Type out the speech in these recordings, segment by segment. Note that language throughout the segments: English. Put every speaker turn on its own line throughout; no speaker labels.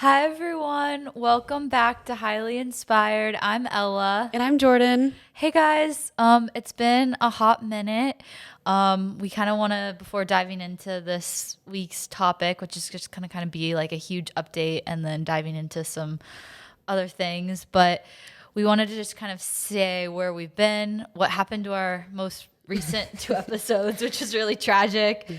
Hi, everyone. Welcome back to Highly Inspired. I'm Ella.
And I'm Jordan.
Hey, guys. It's been a hot minute. We kind of want to, before diving into this week's topic, which is just going to kind of be like a huge update and then diving into some other things, but we wanted to just kind of say where we've been, what happened to our most recent two episodes, which is really tragic,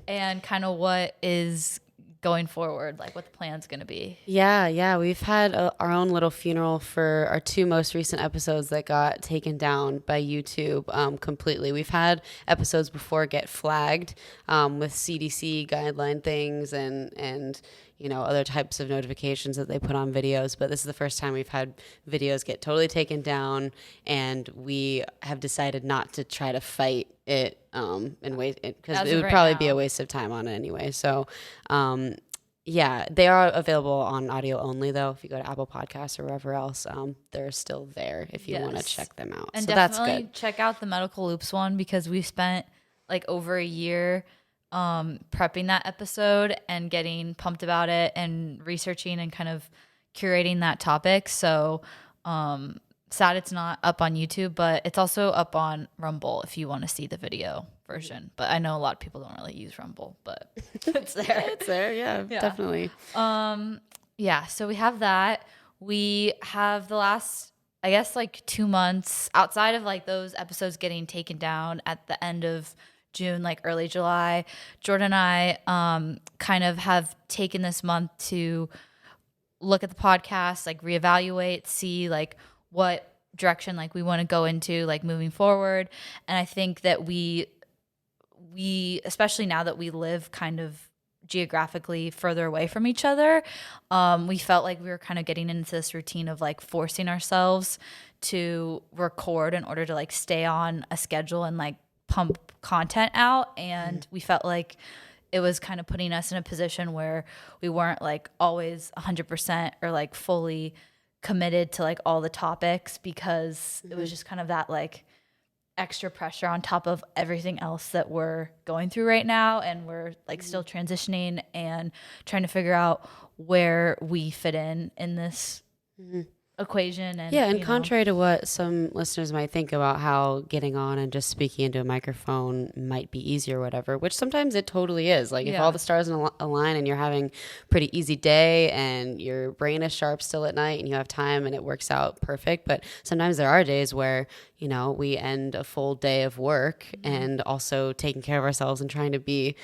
and kind of what is going forward, like what the plan's going to be.
Yeah. We've had our own little funeral for our two most recent episodes that got taken down by YouTube completely. We've had episodes before get flagged with CDC guideline things and other types of notifications that they put on videos. But this is the first time we've had videos get totally taken down, and we have decided not to try to fight it and wait because it would probably be a waste of time on it anyway. So yeah, they are available on audio only though. If you go to Apple Podcasts or wherever else, they're still there if you want to check them out.
And
so that's
definitely
good.
check out the Medical Loops one, because we spent like over a year prepping that episode and getting pumped about it and researching and kind of curating that topic. So sad it's not up on YouTube, but it's also up on Rumble if you want to see the video version. But I know a lot of people don't really use Rumble, but it's there.
It's there, yeah, definitely.
Yeah, so we have that. We have the last, I guess, like 2 months outside of like those episodes getting taken down at the end of June, like early July. Jordan and I kind of have taken this month to look at the podcast, like reevaluate, see like what direction like we want to go into like moving forward. And I think that we especially now that we live kind of geographically further away from each other, we felt like we were kind of getting into this routine of like forcing ourselves to record in order to like stay on a schedule and like pump content out. And we felt like it was kind of putting us in a position where we weren't like always 100% or like fully committed to like all the topics, because it was just kind of that like extra pressure on top of everything else that we're going through right now. And we're like still transitioning and trying to figure out where we fit in this equation. And
contrary to what some listeners might think about how getting on and just speaking into a microphone might be easier or whatever, which sometimes it totally is. Like if all the stars align and you're having a pretty easy day and your brain is sharp still at night and you have time and it works out perfect. But sometimes there are days where we end a full day of work and also taking care of ourselves and trying to be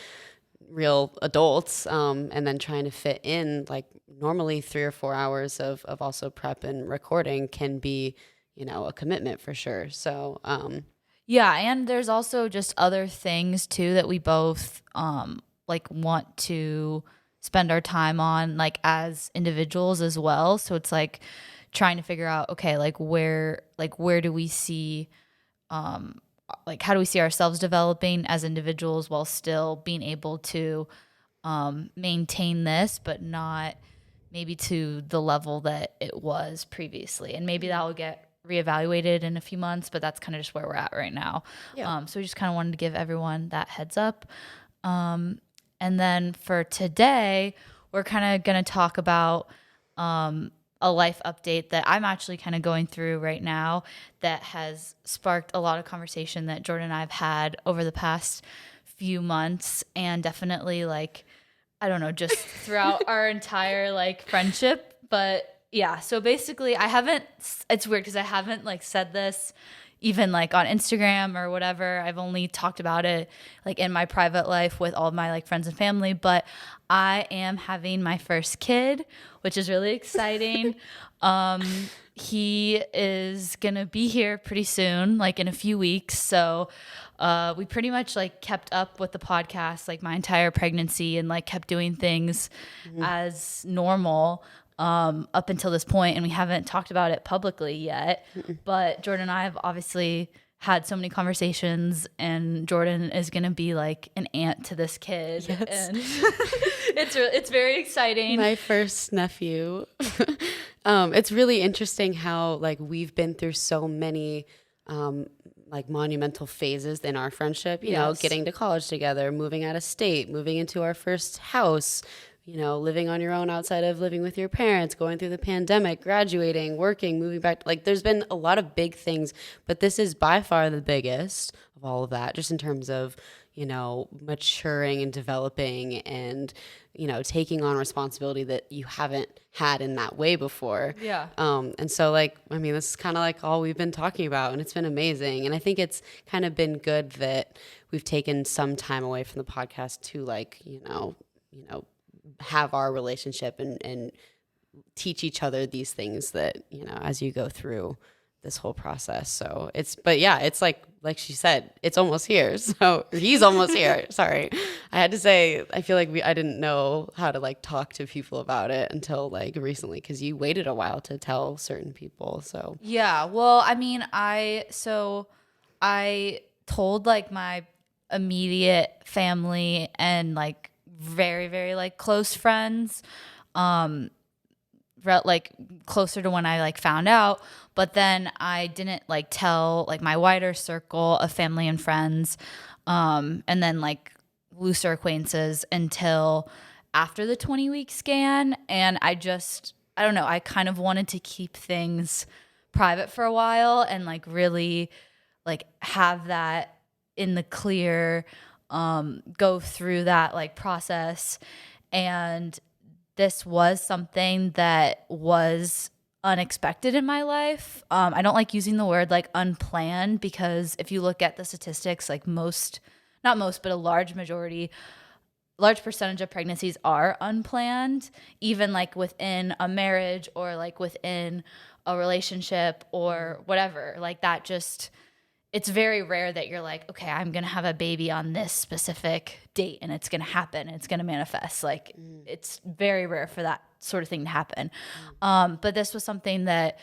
real adults, and then trying to fit in like normally 3 or 4 hours of also prep and recording can be a commitment for sure. So
yeah, and there's also just other things too that we both like want to spend our time on like as individuals as well. So it's like trying to figure out, okay, like where do we see like how do we see ourselves developing as individuals while still being able to maintain this, but not maybe to the level that it was previously. And maybe that will get reevaluated in a few months, but that's kind of just where we're at right now. Yeah. So we just kind of wanted to give everyone that heads up. And then for today, we're kind of going to talk about a life update that I'm actually kind of going through right now that has sparked a lot of conversation that Jordan and I have had over the past few months, and definitely like, I don't know, just throughout our entire like friendship. But yeah, so basically it's weird because I haven't like said this even like on Instagram or whatever. I've only talked about it like in my private life with all of my like friends and family, but I am having my first kid, which is really exciting. He is gonna be here pretty soon, like in a few weeks. So we pretty much like kept up with the podcast like my entire pregnancy and like kept doing things as normal up until this point, and we haven't talked about it publicly yet. But Jordan and I have obviously had so many conversations, and Jordan is going to be like an aunt to this kid. Yes. And it's very exciting.
My first nephew. It's really interesting how like we've been through so many like monumental phases in our friendship, you know, getting to college together, moving out of state, moving into our first house, living on your own outside of living with your parents, going through the pandemic, graduating, working, moving back. Like there's been a lot of big things, but this is by far the biggest of all of that, just in terms of, maturing and developing and, taking on responsibility that you haven't had in that way before.
Yeah.
And so this is kind of like all we've been talking about, and it's been amazing. And I think it's kind of been good that we've taken some time away from the podcast to have our relationship and teach each other these things that, as you go through this whole process. So it's like she said, it's almost here. So he's almost here. Sorry. I had to say, I feel like I didn't know how to talk to people about it until recently, because you waited a while to tell certain people. So
yeah, well, I mean, I told my immediate family and very, very close friends, closer to when I found out, but then I didn't tell my wider circle of family and friends, and then looser acquaintances until after the 20-week scan. And I don't know, I kind of wanted to keep things private for a while and really have that in the clear, go through that process. And this was something that was unexpected in my life. I don't like using the word unplanned, because if you look at the statistics, not most, but a large percentage of pregnancies are unplanned, even within a marriage or within a relationship or whatever. That just, it's very rare that you're okay, I'm going to have a baby on this specific date and it's going to happen. It's going to manifest. It's very rare for that sort of thing to happen. But this was something that,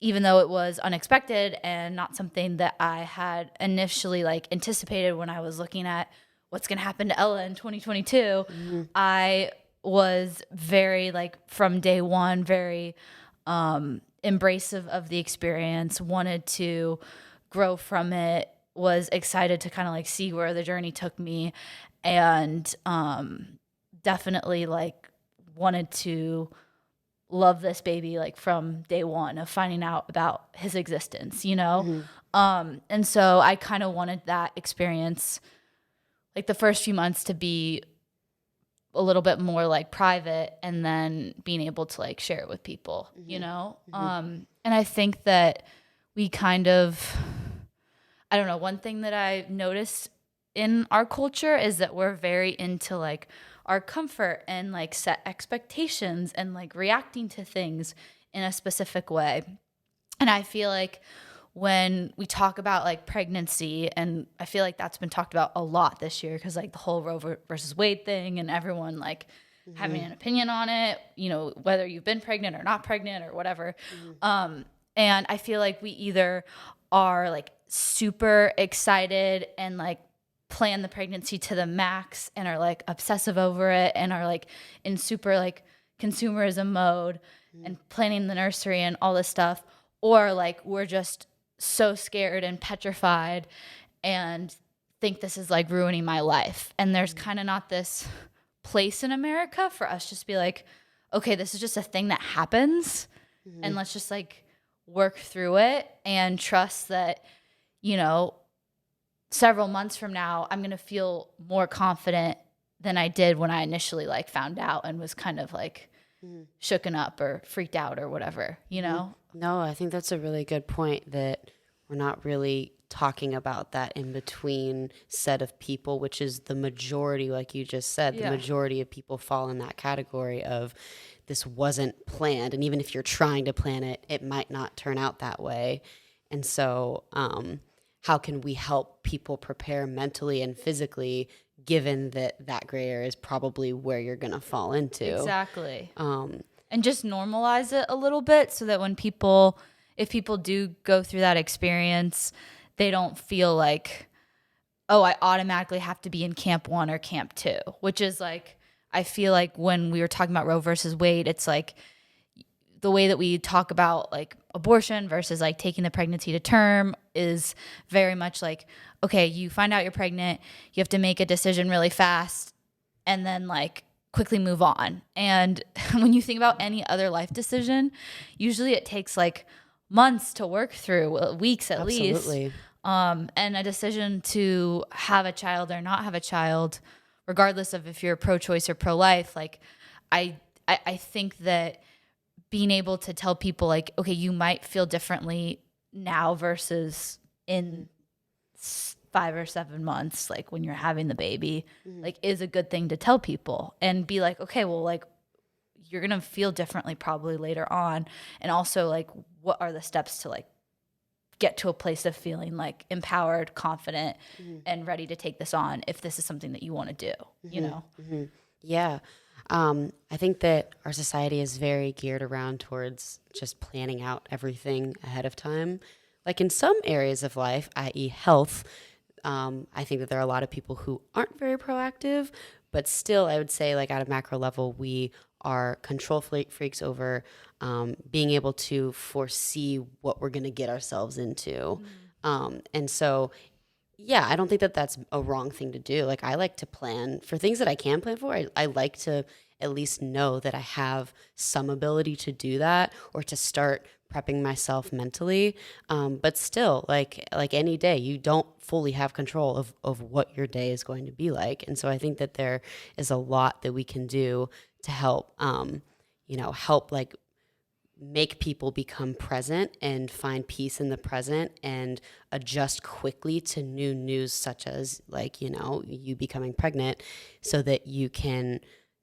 even though it was unexpected and not something that I had initially anticipated when I was looking at what's going to happen to Ella in 2022, I was very from day one, very embracive of the experience, wanted to grow from it, was excited to kind of see where the journey took me, and definitely wanted to love this baby from day one of finding out about his existence, and so I kind of wanted that experience, the first few months, to be a little bit more private, and then being able to share it with people, and I think that we kind of, I don't know, one thing that I noticed in our culture is that we're very into our comfort and set expectations and reacting to things in a specific way. And I feel when we talk about pregnancy, and I feel that's been talked about a lot this year, because the whole Roe versus Wade thing, and everyone having an opinion on it, whether you've been pregnant or not pregnant or whatever. And I feel we either are super excited and plan the pregnancy to the max and are obsessive over it and are in super consumerism mode and planning the nursery and all this stuff, or we're just so scared and petrified and think this is ruining my life. And there's kind of not this place in America for us just be okay, this is just a thing that happens, and let's just work through it and trust that, several months from now, I'm going to feel more confident than I did when I initially found out and was kind of shooken up or freaked out or whatever,
No, I think that's a really good point, that we're not really talking about that in between set of people, which is the majority, like you just said, the majority of people fall in that category of this wasn't planned. And even if you're trying to plan it, it might not turn out that way. And so, how can we help people prepare mentally and physically, given that gray area is probably where you're going to fall into?
Exactly. And just normalize it a little bit, so that when if people do go through that experience, they don't feel oh, I automatically have to be in camp 1 or camp 2, which is I feel when we were talking about Roe versus Wade, it's the way that we talk about abortion versus taking the pregnancy to term is very much okay, you find out you're pregnant, you have to make a decision really fast, and then quickly move on. And when you think about any other life decision, usually it takes like months to work through, weeks at least.
Absolutely.
And a decision to have a child or not have a child, regardless of if you're pro-choice or pro-life, like I think that being able to tell people like, okay, you might feel differently now versus in 5 or 7 months, like when you're having the baby, like is a good thing to tell people and be like, okay, well, like you're going to feel differently probably later on. And also like, what are the steps to like get to a place of feeling like empowered, confident, and ready to take this on if this is something that you want to do, you know?
Yeah. I think that our society is very geared around towards just planning out everything ahead of time. Like in some areas of life, i.e. health, I think that there are a lot of people who aren't very proactive, but still I would say like at a macro level, we are control freaks over being able to foresee what we're going to get ourselves into. And so yeah, I don't think that that's a wrong thing to do. Like I like to plan for things that I can plan for. I like to at least know that I have some ability to do that or to start prepping myself mentally. But still, like any day, you don't fully have control of what your day is going to be like. And so I think that there is a lot that we can do to help, help like make people become present and find peace in the present and adjust quickly to new news such as like, you becoming pregnant so that you can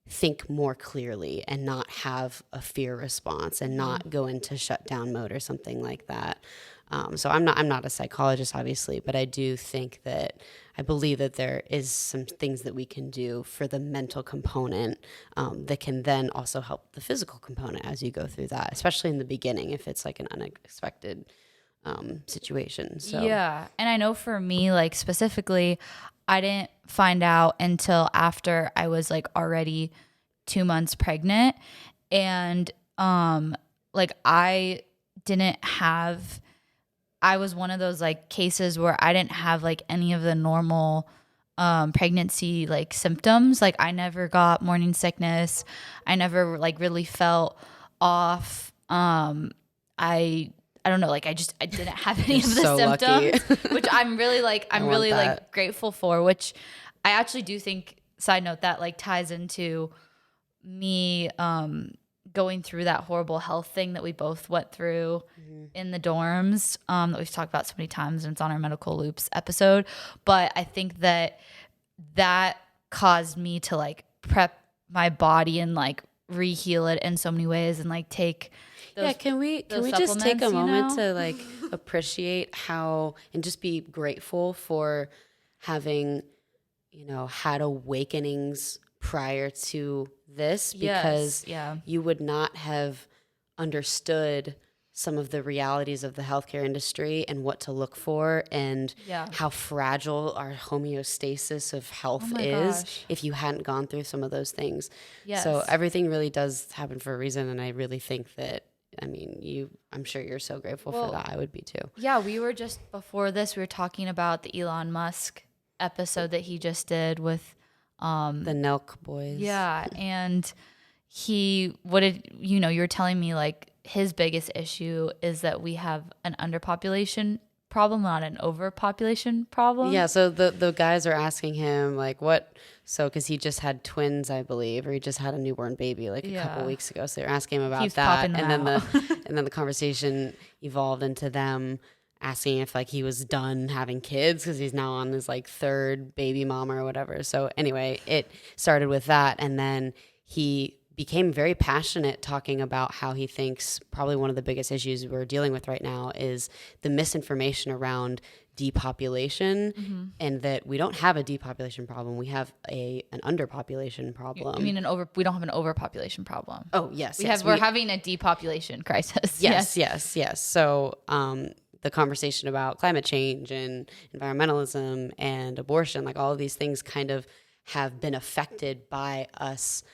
think more clearly and not have a fear response and not go into shutdown mode or something like that. So I'm not a psychologist, obviously, but I believe that there is some things that we can do for the mental component that can then also help the physical component as you go through that, especially in the beginning if it's like an unexpected situation. So
yeah, and I know for me, like specifically, I didn't find out until after I was like already 2 months pregnant, and like I was one of those like cases where I didn't have like any of the normal pregnancy like symptoms. Like I never got morning sickness. I never like really felt off. I don't know, like I didn't have any of the
so
symptoms, which I'm really like
that.
like grateful for, which I actually do think, side note, that like ties into me going through that horrible health thing that we both went through in the dorms, that we've talked about so many times, and it's on our medical loops episode. But I think that caused me to like prep my body and like re-heal it in so many ways and like take those,
can we just take a moment to like appreciate how and just be grateful for having had awakenings prior to this, because you would not have understood some of the realities of the healthcare industry and what to look for and how fragile our homeostasis of health is if you hadn't gone through some of those things. Yes. So everything really does happen for a reason, and I really think that, I'm sure you're so grateful for that. I would be too.
Yeah, we were just before this, we were talking about the Elon Musk episode that he just did with
the Nelk boys.
Yeah, and you were telling me like his biggest issue is that we have an underpopulation problem, not an overpopulation problem.
Yeah, so the guys are asking him like because he just had twins, I believe, or he just had a newborn baby like a couple weeks ago. So they're asking him about that, and then the conversation evolved into them asking if like he was done having kids because he's now on his like third baby mama or whatever. So anyway, it started with that, and then he became very passionate talking about how he thinks probably one of the biggest issues we're dealing with right now is the misinformation around depopulation, and that we don't have a depopulation problem. We have an underpopulation problem.
I mean, we don't have an overpopulation problem.
Oh, yes.
We're having a depopulation crisis.
Yes. So, the conversation about climate change and environmentalism and abortion, like all of these things kind of have been affected by us,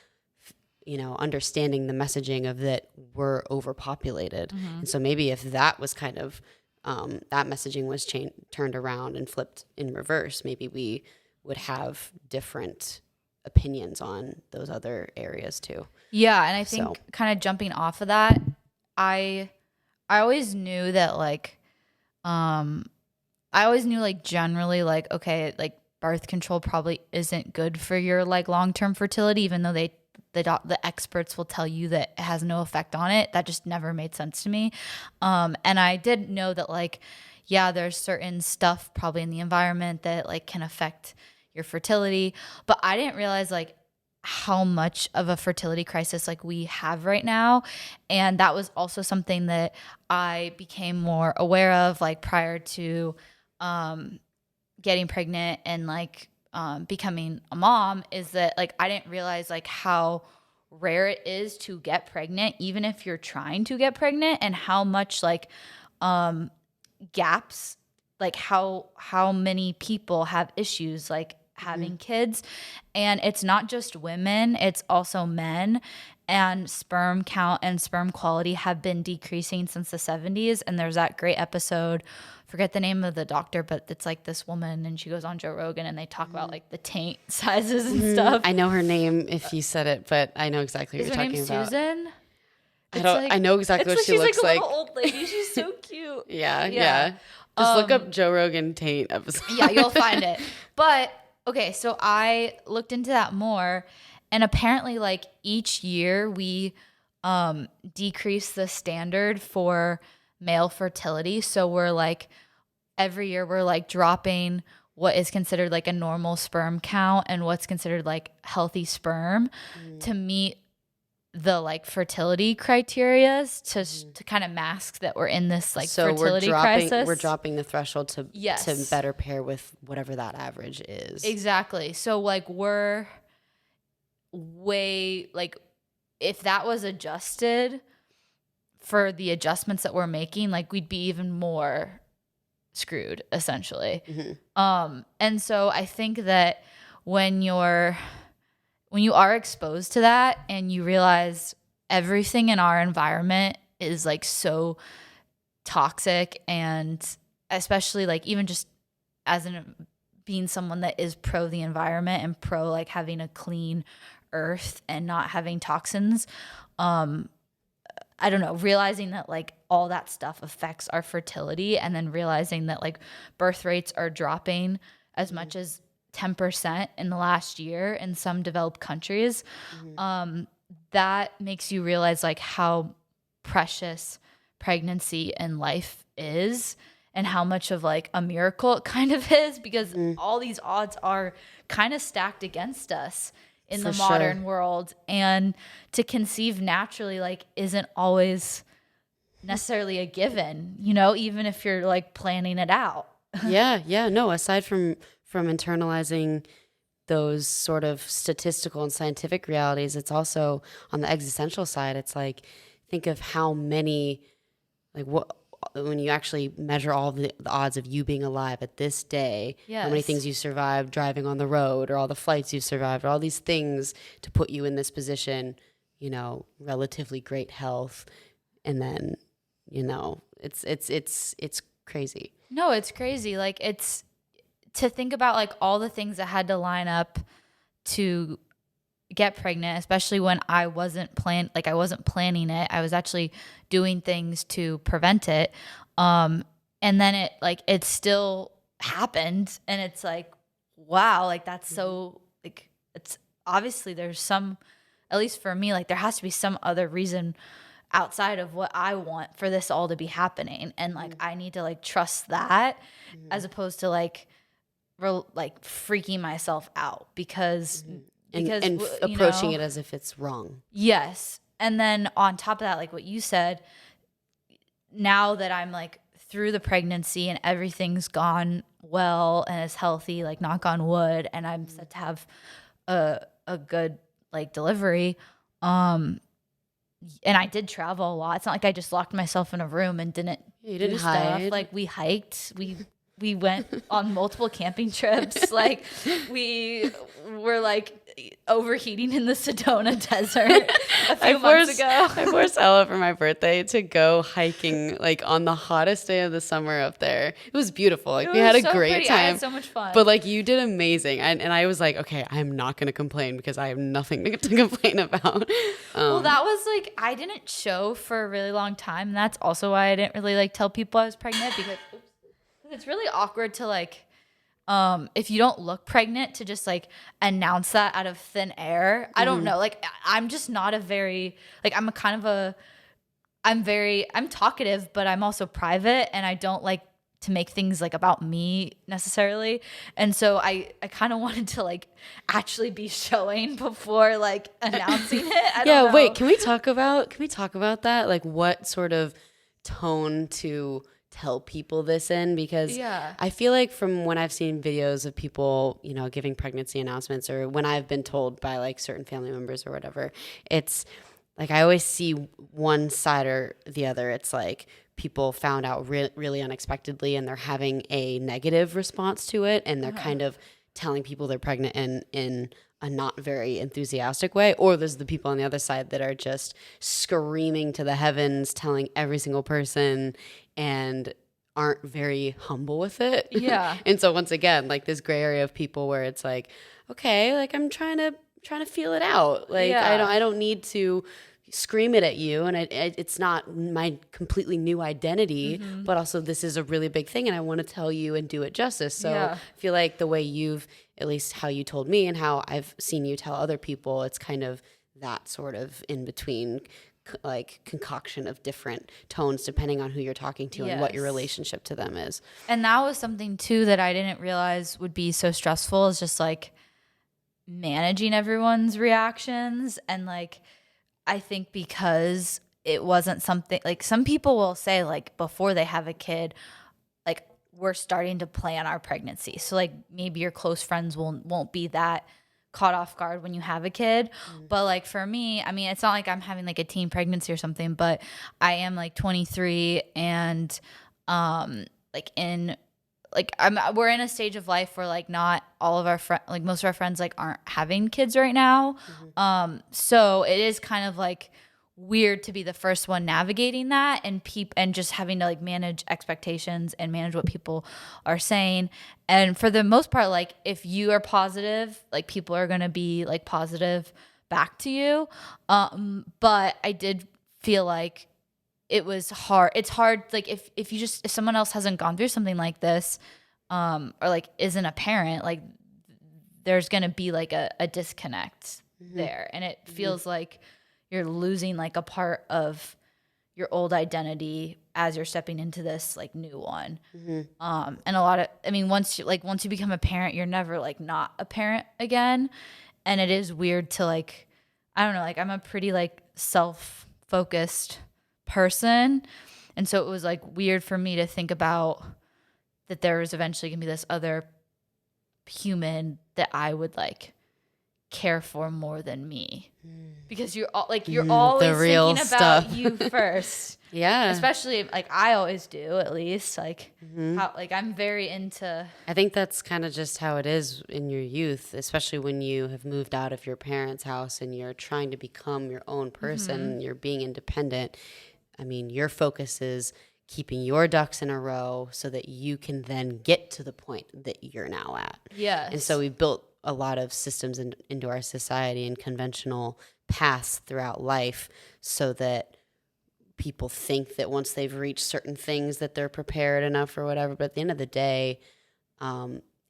understanding the messaging of that we're overpopulated. And so maybe if that was kind of, that messaging was turned around and flipped in reverse, maybe we would have different opinions on those other areas too.
Yeah, and I think kind of jumping off of that, I always knew that like I always knew like generally like okay, like birth control probably isn't good for your like long-term fertility, even though the experts will tell you that it has no effect on it. That just never made sense to me. And I did know that like, yeah, there's certain stuff probably in the environment that like can affect your fertility, but I didn't realize like how much of a fertility crisis like we have right now. And that was also something that I became more aware of like prior to getting pregnant and like becoming a mom, is that like I didn't realize like how rare it is to get pregnant, even if you're trying to get pregnant, and how much like gaps, like how many people have issues like having kids. And it's not just women, it's also men. And sperm count and sperm quality have been decreasing since the 70s. And there's that great episode, forget the name of the doctor, but it's like this woman and she goes on Joe Rogan and they talk about like the taint sizes and stuff.
I know her name if you said it, but I know exactly what you're talking about.
Susan?
I know exactly what she looks like.
She's like a little old lady. She's so cute.
Yeah. Just look up Joe Rogan taint episode.
Yeah, you'll find it. But okay, so I looked into that more, and apparently like each year we decrease the standard for male fertility. So we're like every year we're like dropping what is considered like a normal sperm count and what's considered like healthy sperm to meet the like fertility criteria to kind of mask that we're in this like fertility crisis.
We're dropping the threshold to better pair with whatever that average is.
Exactly. So like we're way like if that was adjusted for the adjustments that we're making, like we'd be even more screwed essentially. And so I think that when you are exposed to that and you realize everything in our environment is like so toxic, and especially like even just as being someone that is pro the environment and pro like having a clean earth and not having toxins, I don't know, realizing that like all that stuff affects our fertility, and then realizing that like birth rates are dropping as much as 10% in the last year in some developed countries, that makes you realize like how precious pregnancy and life is, and how much of like a miracle it kind of is, because all these odds are kind of stacked against us in the modern world, and to conceive naturally like isn't always necessarily a given, you know, even if you're like planning it out. No, aside from internalizing those sort of statistical and scientific realities, it's also on the existential side. It's like, think of how many, like what, when you actually measure all the odds of you being alive at this day, how many things you survived driving on the road, or all the flights you've survived, or all these things to put you in this position, you know, relatively great health. And then, you know, it's crazy. No, it's crazy. Like it's to think about like all the things that had to line up to get pregnant, especially when I wasn't planning it. I was actually doing things to prevent it. And then it still happened, and it's like, wow, like that's so like, it's obviously there's some, at least for me, like there has to be some other reason outside of what I want for this all to be happening. And like, I need to like trust that as opposed to like freaking myself out because approaching it as if it's wrong. Yes. And then on top of that, like what you said, now that I'm like through the pregnancy and everything's gone well and is healthy, like knock on wood, and I'm set to have a good like delivery. And I did travel a lot. It's not like I just locked myself in a room and didn't do stuff. Like we hiked, we went on multiple camping trips. Like we were like overheating in the Sedona desert a few months ago.
I forced Ella for my birthday to go hiking like on the hottest day of the summer up there. It was beautiful. Like we had a great
pretty.
time.
I had so much fun.
But like you did amazing. And I was like, okay, I'm not going to complain because I have nothing to complain about.
Well, that was like, I didn't show for a really long time. And that's also why I didn't really like tell people I was pregnant, because it's really awkward to like, if you don't look pregnant, to just like announce that out of thin air. I don't know. Like I'm just not a very, like I'm talkative, but I'm also private, and I don't like to make things like about me necessarily. And so I kind of wanted to like actually be showing before like announcing it. I don't know.
Wait, can we talk about that? Like what sort of tone to tell people this in? Because I feel like from when I've seen videos of people, you know, giving pregnancy announcements, or when I've been told by like certain family members or whatever, it's like I always see one side or the other. It's like people found out really unexpectedly, and they're having a negative response to it, and they're kind of telling people they're pregnant in a not very enthusiastic way. Or there's the people on the other side that are just screaming to the heavens, telling every single person, and aren't very humble with it.
Yeah.
And so once again, like this gray area of people where it's like, okay, like I'm trying to feel it out. Like I don't need to scream it at you, and it's not my completely new identity, but also this is a really big thing, and I want to tell you and do it justice. So I feel like the way you've, at least how you told me and how I've seen you tell other people, it's kind of that sort of in between like concoction of different tones depending on who you're talking to and what your relationship to them is.
And that was something too that I didn't realize would be so stressful, is just like managing everyone's reactions. And like I think because it wasn't something like, some people will say like before they have a kid, like we're starting to plan our pregnancy. So like maybe your close friends won't be that caught off guard when you have a kid. But like for me, I mean, it's not like I'm having like a teen pregnancy or something, but I am like 23, and we're in a stage of life where like not all of our friends, like most of our friends like aren't having kids right now. So it is kind of like weird to be the first one navigating that, and just having to like manage expectations and manage what people are saying. And for the most part, like if you are positive, like people are going to be like positive back to you. But I did feel like it was hard. It's hard. Like if someone else hasn't gone through something like this, or like isn't a parent, like there's going to be like a disconnect there. And it feels like you're losing like a part of your old identity as you're stepping into this like new one. And a lot of, I mean, once you become a parent, you're never like not a parent again. And it is weird to like, I don't know, like I'm a pretty like self-focused person. And so it was like weird for me to think about that there was eventually gonna be this other human that I would like care for more than me, because you're always
the real
thinking about
stuff.
you first. Especially like I always do, at least like how like I'm very into.
I think that's kind of just how it is in your youth, especially when you have moved out of your parents' house and you're trying to become your own person, you're being independent. I mean, your focus is keeping your ducks in a row so that you can then get to the point that you're now at. And so we've built a lot of systems into our society and conventional paths throughout life so that people think that once they've reached certain things that they're prepared enough or whatever. But at the end of the day,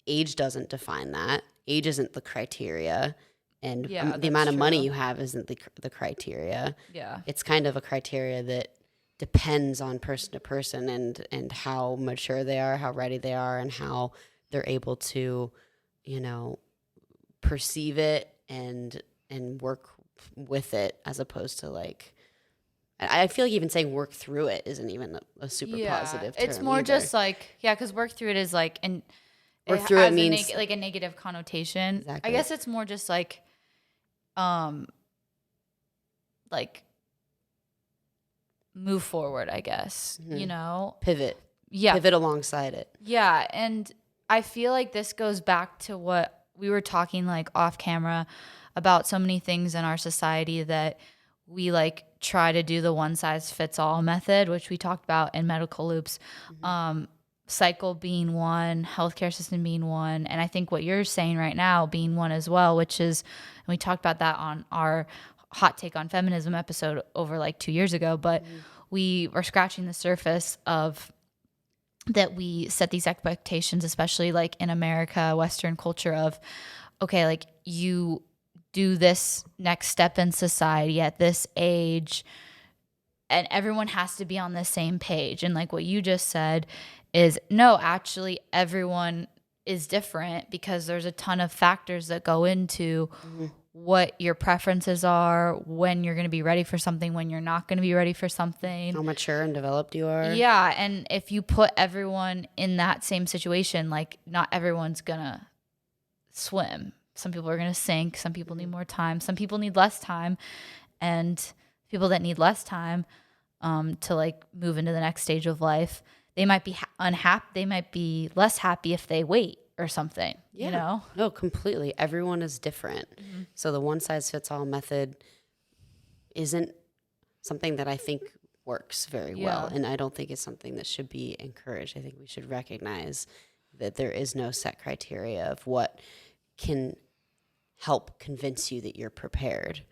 age doesn't define that. Age isn't the criteria. And the amount of money you have isn't the criteria. It's kind of a criteria that depends on person to person and how mature they are, how ready they are, and how they're able to, you know, perceive it and work with it, as opposed to like, I feel like even saying work through it isn't even a super positive term.
It's more
either.
just like, because work through it is like, and
work through it means
like a negative connotation.
Exactly.
I guess it's more just like, like move forward, I guess, you know,
pivot alongside it.
And I feel like this goes back to what we were talking like off camera about so many things in our society that we like try to do the one size fits all method, which we talked about in medical loops. Cycle being one, healthcare system being one, and I think what you're saying right now being one as well, which is, and we talked about that on our hot take on feminism episode over like 2 years ago, but we are scratching the surface of that. We set these expectations, especially like in America, Western culture, of, okay, like you do this next step in society at this age and everyone has to be on the same page. And like what you just said is, no, actually everyone is different because there's a ton of factors that go into what your preferences are, when you're going to be ready for something, when you're not going to be ready for something.
How mature and developed you are.
Yeah. And if you put everyone in that same situation, like not everyone's going to swim. Some people are going to sink. Some people need more time. Some people need less time. And people that need less time to like move into the next stage of life, they might be unhappy. They might be less happy if they wait or something, you know?
No, completely. Everyone is different. So the one size fits all method isn't something that I think works very well. And I don't think it's something that should be encouraged. I think we should recognize that there is no set criteria of what can help convince you that you're prepared.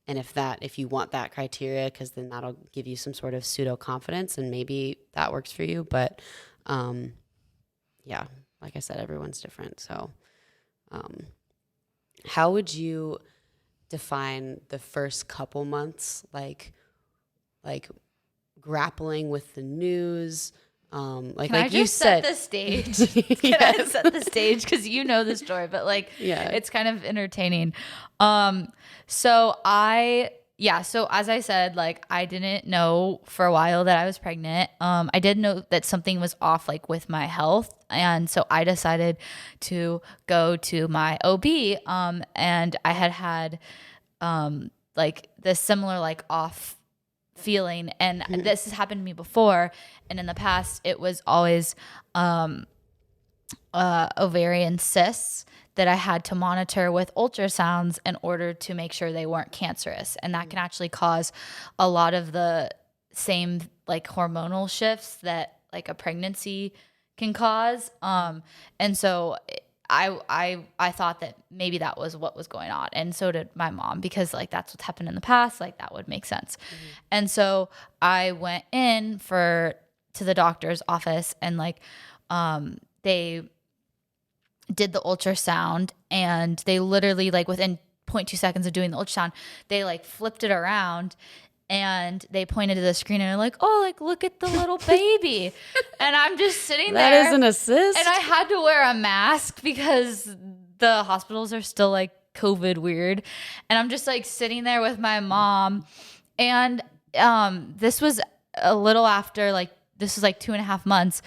And if you want that criteria, because then that'll give you some sort of pseudo confidence, and maybe that works for you. But yeah, like I said, everyone's different. So how would you define the first couple months, like grappling with the news?
Can I just set the stage? Can I set the stage? Because you know the story, but like, it's kind of entertaining. So as I said, like I didn't know for a while that I was pregnant. I did know that something was off like with my health. And so I decided to go to my OB. And I had like this similar like off feeling, and this has happened to me before, and in the past it was always ovarian cysts that I had to monitor with ultrasounds in order to make sure they weren't cancerous, and that can actually cause a lot of the same like hormonal shifts that like a pregnancy can cause, and so I thought that maybe that was what was going on. And so did my mom, because like that's what's happened in the past. Like that would make sense. And so I went in to the doctor's office, and like they did the ultrasound, and they literally like within 0.2 seconds of doing the ultrasound, they like flipped it around and they pointed to the screen and they're like, oh, like look at the little baby. And I'm just sitting there.
That is an assist.
And I had to wear a mask because the hospitals are still like COVID weird. And I'm just like sitting there with my mom. And this was a little after, like this was like 2.5 months.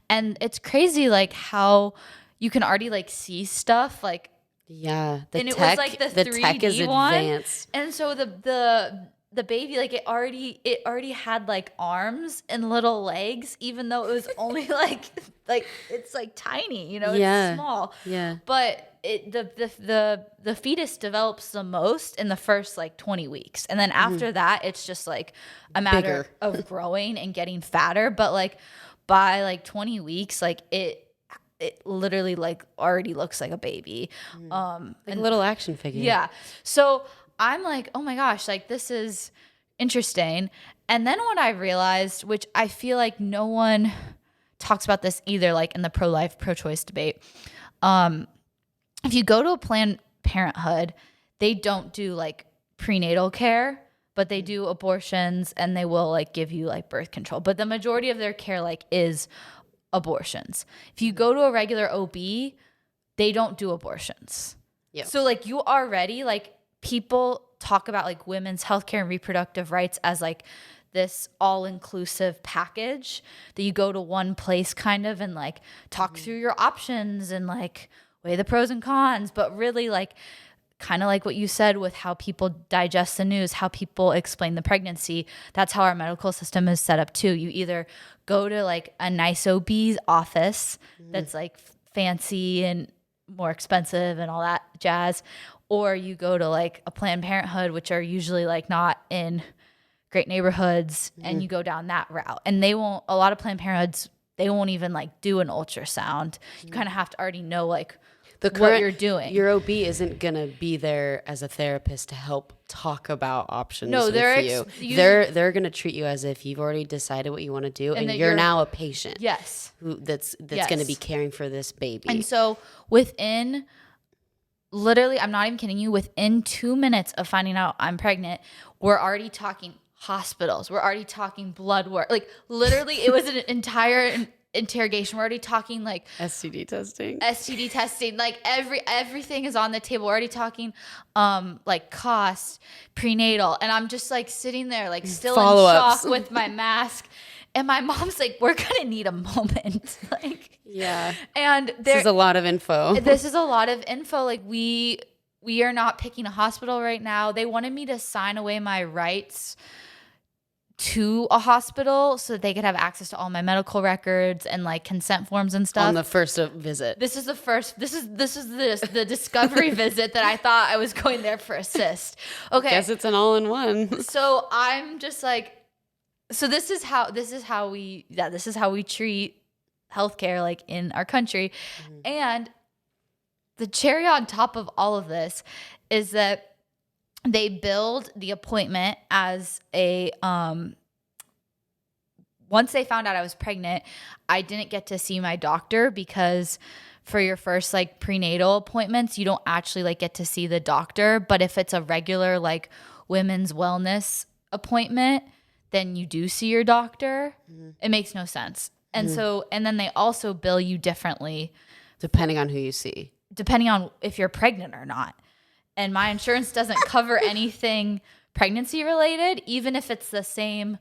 And it's crazy like how you can already like see stuff like.
Yeah.
And it was like the 3D
tech is
one.
advanced.
And so the baby, like it already had like arms and little legs, even though it was only like it's like tiny, you know, it's small. Yeah. But the fetus develops the most in the first like 20 weeks. And then after that, it's just like a matter of growing and getting fatter. But like by like 20 weeks, like it literally like already looks like a baby.
Like a little action figure.
Yeah. So I'm like, oh my gosh, like this is interesting. And then what I realized, which I feel like no one talks about this either, like in the pro-life, pro-choice debate. If you go to a Planned Parenthood, they don't do like prenatal care, but they do abortions, and they will like give you like birth control. But the majority of their care like is abortions. If you go to a regular OB, they don't do abortions. Yeah. So like you already like, people talk about like women's healthcare and reproductive rights as like this all-inclusive package that you go to one place kind of and like talk through your options and like weigh the pros and cons. But really like kind of like what you said with how people digest the news, how people explain the pregnancy, that's how our medical system is set up too. You either go to like a nice OB's office that's like fancy and more expensive and all that jazz, or you go to like a Planned Parenthood, which are usually like not in great neighborhoods, and you go down that route. And a lot of Planned Parenthoods, they won't even like do an ultrasound. You kind of have to already know like what you're doing.
Your OB isn't gonna be there as a therapist to help talk about options with you. They're gonna treat you as if you've already decided what you want to do, and you're now a patient.
Yes,
that's gonna be caring for this baby.
And so literally, I'm not even kidding you, within 2 minutes of finding out I'm pregnant, we're already talking hospitals. We're already talking blood work. Like literally, it was an entire interrogation. We're already talking like
STD
testing. Like everything is on the table. We're already talking like cost, prenatal. And I'm just like sitting there like still
Follow-ups.
in shock with my mask. And my mom's like, we're going to need a moment. Like,
yeah.
And
this is a lot of info.
Like we are not picking a hospital right now. They wanted me to sign away my rights to a hospital so that they could have access to all my medical records and like consent forms and stuff.
On the first visit.
This is the discovery visit that I thought I was going there for assist. Okay.
Guess it's an all-in-one.
So I'm just like, so this is how we treat healthcare like in our country. And the cherry on top of all of this is that they billed the appointment as a once they found out I was pregnant, I didn't get to see my doctor because for your first like prenatal appointments, you don't actually like get to see the doctor. But if it's a regular like women's wellness appointment, then you do see your doctor. It makes no sense. And and then they also bill you differently
depending on who you see,
depending on if you're pregnant or not. And my insurance doesn't cover anything pregnancy related, even if it's the same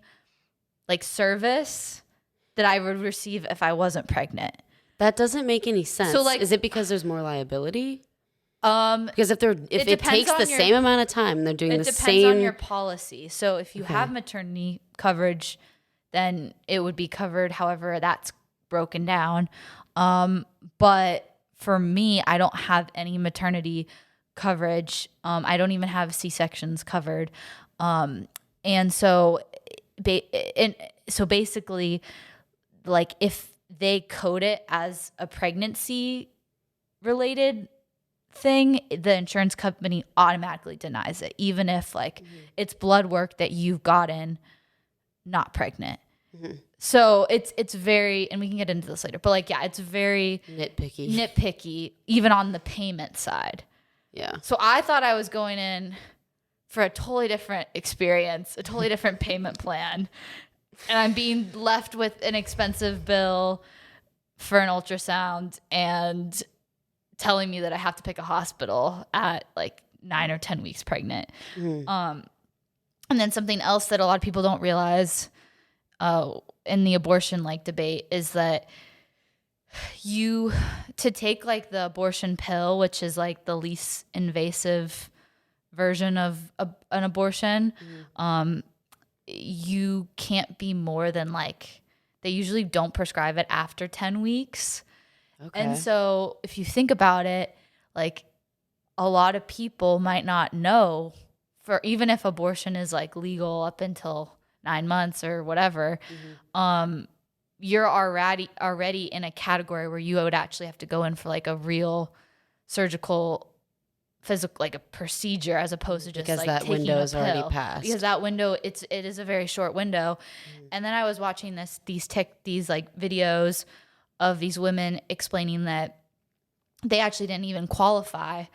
like service that I would receive if I wasn't pregnant.
That doesn't make any sense. So like, is it because there's more liability? Because if it takes the same amount of time, they're doing the same. It depends
on your policy. So if you have maternity coverage, then it would be covered however that's broken down. But for me, I don't have any maternity coverage. I don't even have C-sections covered. And so basically, like if they code it as a pregnancy related thing, the insurance company automatically denies it, even if like it's blood work that you've gotten not pregnant. So it's very, and we can get into this later, but like, yeah, it's very nitpicky, even on the payment side.
Yeah.
So I thought I was going in for a totally different experience, a totally different payment plan. And I'm being left with an expensive bill for an ultrasound and telling me that I have to pick a hospital at like 9 or 10 weeks pregnant. And then something else that a lot of people don't realize in the abortion like debate is that to take like the abortion pill, which is like the least invasive version of an abortion, you can't be more than like, they usually don't prescribe it after 10 weeks. Okay. And so if you think about it, like a lot of people might not know, for even if abortion is like legal up until 9 months or whatever, you're already in a category where you would actually have to go in for like a real surgical physical, like a procedure, as opposed to just because like that taking window is already passed. Because that window, it is a very short window. And then I was watching these like videos of these women explaining that they actually didn't even qualify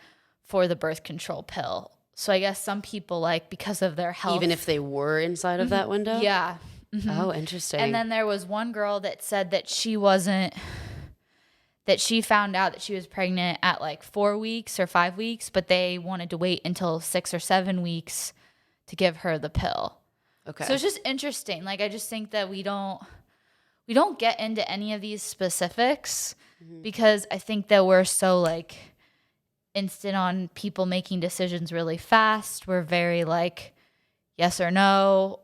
for the birth control pill. So I guess some people, like, because of their health,
even if they were inside of that window.
Yeah.
Oh, interesting.
And then there was one girl that said that she found out that she was pregnant at like 4 weeks or 5 weeks, but they wanted to wait until 6 or 7 weeks to give her the pill. Okay. So it's just interesting. Like, I just think that we don't get into any of these specifics because I think that we're so like instant on people making decisions really fast. We're very like yes or no.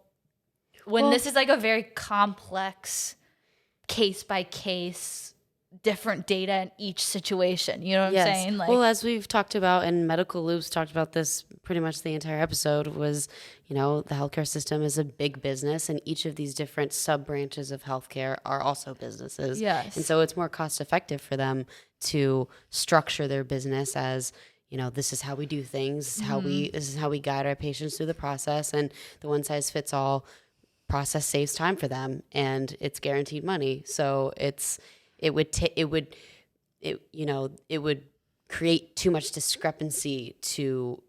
When this is like a very complex case by case different data in each situation. You know what I'm
Yes.
saying? Like,
Well, as we've talked about in Medical Loops, talked about this pretty much the entire episode was, the healthcare system is a big business, and each of these different sub branches of healthcare are also businesses.
yes.
And so it's more cost effective for them to structure their business as, this is how we do things, this is how we guide our patients through the process, and the one size fits all process saves time for them, and it's guaranteed money. So it would create too much discrepancy to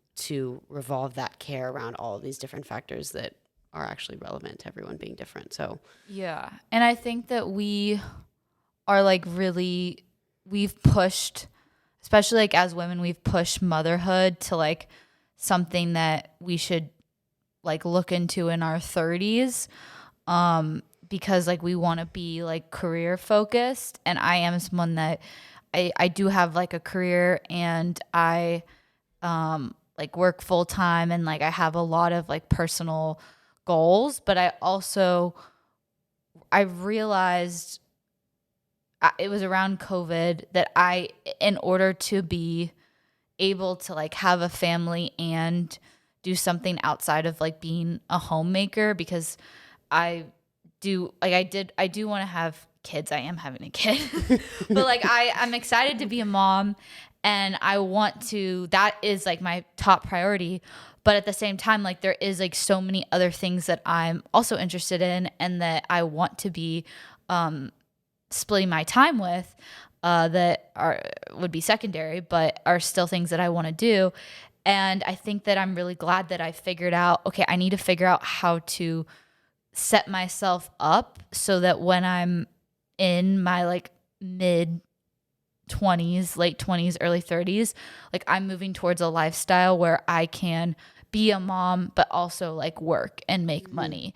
revolve that care around all of these different factors that are actually relevant to everyone being different. So
yeah. And I think that we are like we've pushed, especially like as women, we've pushed motherhood to like something that we should like look into in our 30s. Because like we want to be like career focused, and I am someone that I do have like a career, and I like work full time, and like I have a lot of like personal goals, but I realized it was around COVID that in order to be able to like have a family and do something outside of like being a homemaker, because I do want to have kids. I am having a kid, but like I'm excited to be a mom, and that is like my top priority. But at the same time, like there is like so many other things that I'm also interested in and that I want to be splitting my time with, that would be secondary, but are still things that I want to do. And I think that I'm really glad that I figured out, okay, I need to figure out how to set myself up so that when I'm in my like mid 20s, late 20s, early 30s, like I'm moving towards a lifestyle where I can be a mom, but also like work and make money,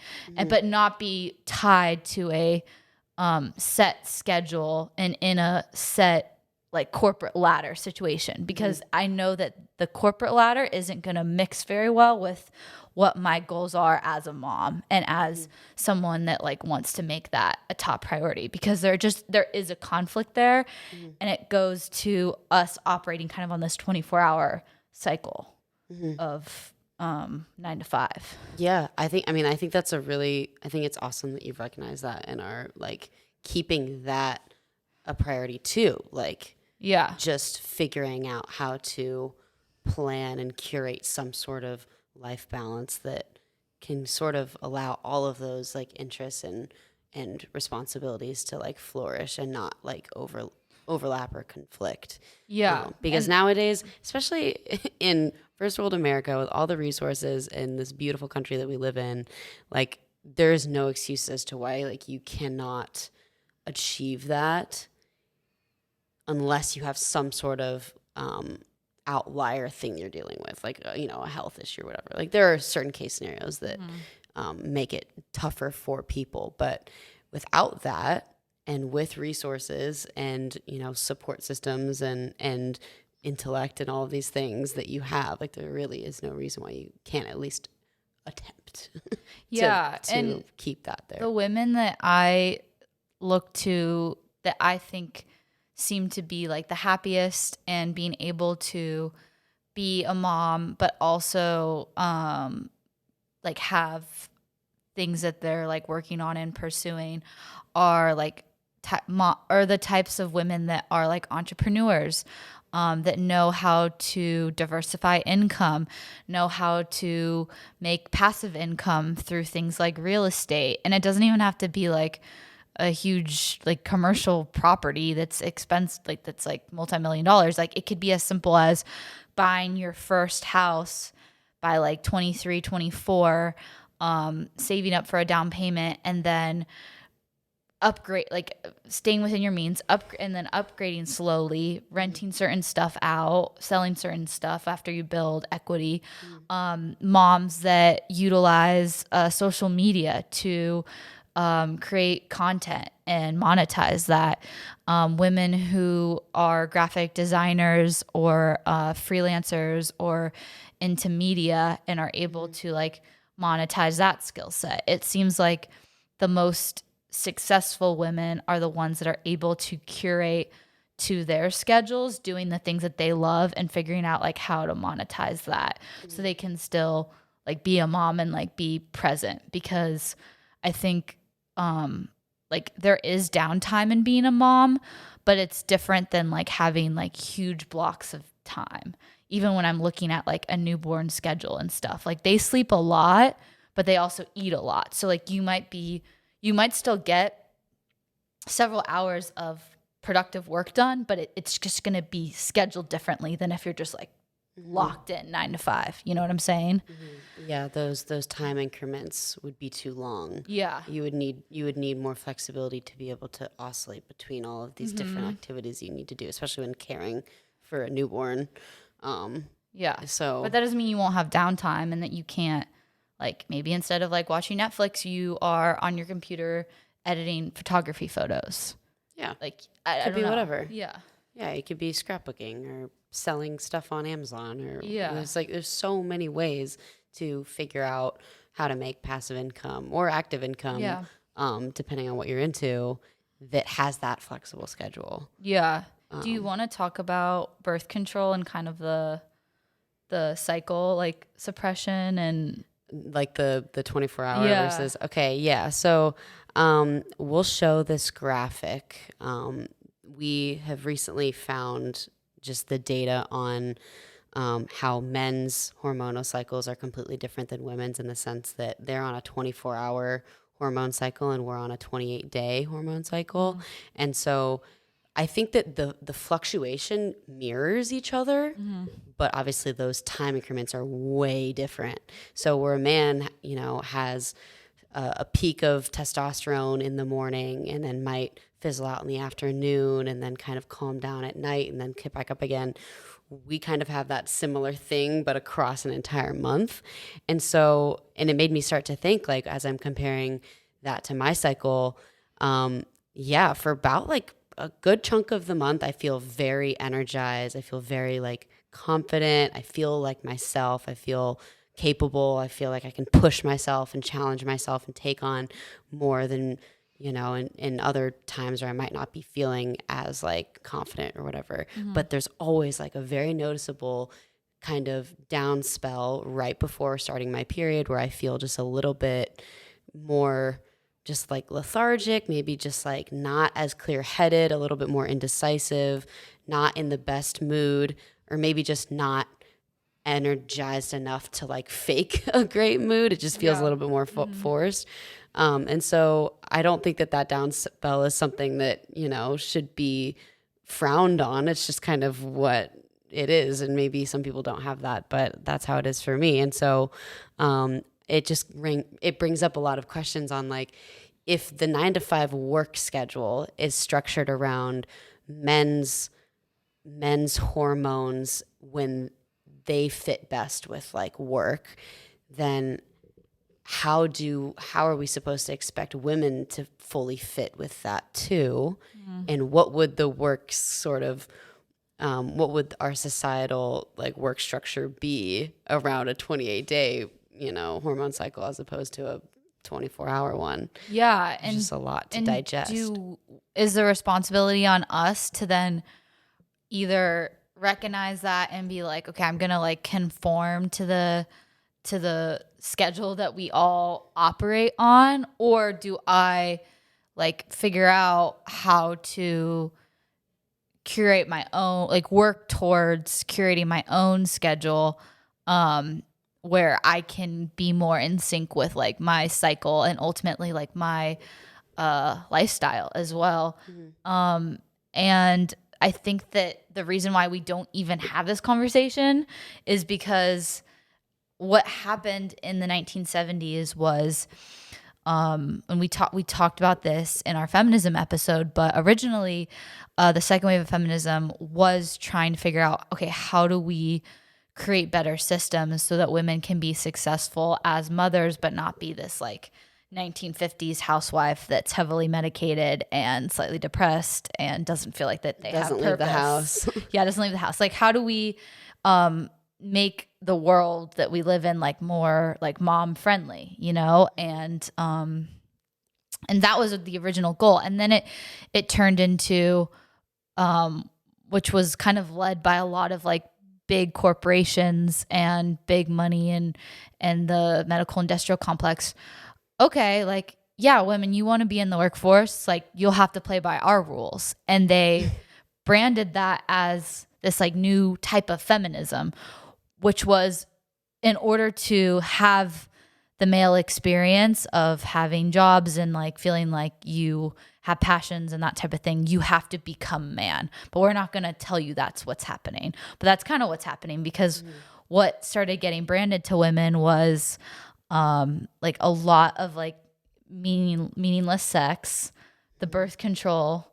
but not be tied to a set schedule and in a set like corporate ladder situation, because I know that the corporate ladder isn't going to mix very well with what my goals are as a mom and as someone that like wants to make that a top priority, because there is a conflict there, and it goes to us operating kind of on this 24-hour cycle of 9 to 5.
yeah, I think that's I think it's awesome that you've recognized that and are like keeping that a priority too. Like,
Yeah.
just figuring out how to plan and curate some sort of life balance that can sort of allow all of those like interests and responsibilities to like flourish and not like overlap or conflict.
Yeah.
Because nowadays, especially in first world America, with all the resources in this beautiful country that we live in, like there's no excuse as to why like you cannot achieve that unless you have some sort of outlier thing you're dealing with, like a health issue or whatever. Like there are certain case scenarios that make it tougher for people, but without that, and with resources and support systems and intellect and all of these things that you have, like there really is no reason why you can't at least attempt to keep that there.
The women that I look to that I think seem to be like the happiest and being able to be a mom, but also like have things that they're like working on and pursuing are like the types of women that are like entrepreneurs, that know how to diversify income, know how to make passive income through things like real estate. And it doesn't even have to be like a huge like commercial property that's expensive, like that's like multi-million dollars. Like it could be as simple as buying your first house by like 23, 24, saving up for a down payment, and then upgrade, like staying within your means, and then upgrading slowly, renting certain stuff out, selling certain stuff after you build equity. Moms that utilize social media to create content and monetize that. Women who are graphic designers or freelancers or into media and are able to like monetize that skill set. It seems like the most successful women are the ones that are able to curate to their schedules, doing the things that they love and figuring out like how to monetize that so they can still like be a mom and like be present. Because I think like there is downtime in being a mom, but it's different than like having like huge blocks of time. Even when I'm looking at like a newborn schedule and stuff, like they sleep a lot, but they also eat a lot. So like you might still get several hours of productive work done, but it's just going to be scheduled differently than if you're just like locked in 9 to 5. You know what I'm saying?
Yeah, those time increments would be too long.
Yeah.
You would need more flexibility to be able to oscillate between all of these different activities you need to do, especially when caring for a newborn.
Yeah.
So,
but that doesn't mean you won't have downtime and that you can't, like, maybe instead of like watching Netflix, you are on your computer editing photography photos.
yeah,
Like, I
could
don't
be
know.
whatever.
Yeah.
Yeah, it could be scrapbooking or selling stuff on Amazon, or
Yeah.
it's like there's so many ways to figure out how to make passive income or active income,
Yeah.
depending on what you're into, that has that flexible schedule.
Yeah. Do you want to talk about birth control and kind of the cycle, like suppression and
Like the 24-hour
Yeah.
versus okay, yeah. So we'll show this graphic. We have recently found just the data on how men's hormonal cycles are completely different than women's, in the sense that they're on a 24-hour hormone cycle and we're on a 28-day hormone cycle. And so I think that the fluctuation mirrors each other, but obviously those time increments are way different. So where a man, has a peak of testosterone in the morning and then might fizzle out in the afternoon and then kind of calm down at night and then kick back up again, we kind of have that similar thing, but across an entire month. And it made me start to think, like, as I'm comparing that to my cycle, for about like a good chunk of the month, I feel very energized. I feel very like confident. I feel like myself. I feel capable. I feel like I can push myself and challenge myself and take on more than, in other times where I might not be feeling as like confident or whatever. But there's always like a very noticeable kind of down spell right before starting my period where I feel just a little bit more just like lethargic, maybe just like not as clear-headed, a little bit more indecisive, not in the best mood, or maybe just not energized enough to like fake a great mood. It just feels a little bit more forced. And so I don't think that down spell is something that, should be frowned on. It's just kind of what it is. And maybe some people don't have that, but that's how it is for me. And so, it brings up a lot of questions on like, if the 9 to 5 work schedule is structured around men's hormones when they fit best with like work, then how are we supposed to expect women to fully fit with that too? And what would the work sort of what would our societal like work structure be around a 28-day hormone cycle as opposed to a 24-hour one?
Yeah,
and just a lot to digest.
Is the responsibility on us to then either recognize that and be like, okay, I'm gonna like conform to the schedule that we all operate on, or do I like figure out how to curate my own, like work towards curating my own schedule, where I can be more in sync with like my cycle and ultimately like my lifestyle as well. And I think that the reason why we don't even have this conversation is because what happened in the 1970s was, and we talked about this in our feminism episode, but originally the second wave of feminism was trying to figure out, okay, how do we create better systems so that women can be successful as mothers, but not be this like 1950s housewife that's heavily medicated and slightly depressed and doesn't feel like that they have purpose.
Doesn't leave the house.
Yeah, doesn't leave the house. Like, how do we make the world that we live in like more like mom friendly, and And that was the original goal. And then it turned into, which was kind of led by a lot of like big corporations and big money and the medical industrial complex. Okay, like, yeah, women, you want to be in the workforce, like you'll have to play by our rules. And they branded that as this like new type of feminism, which was in order to have the male experience of having jobs and like feeling like you have passions and that type of thing, you have to become man. But we're not going to tell you that's what's happening. But that's kind of what's happening, because what started getting branded to women was like a lot of like meaningless sex, the birth control,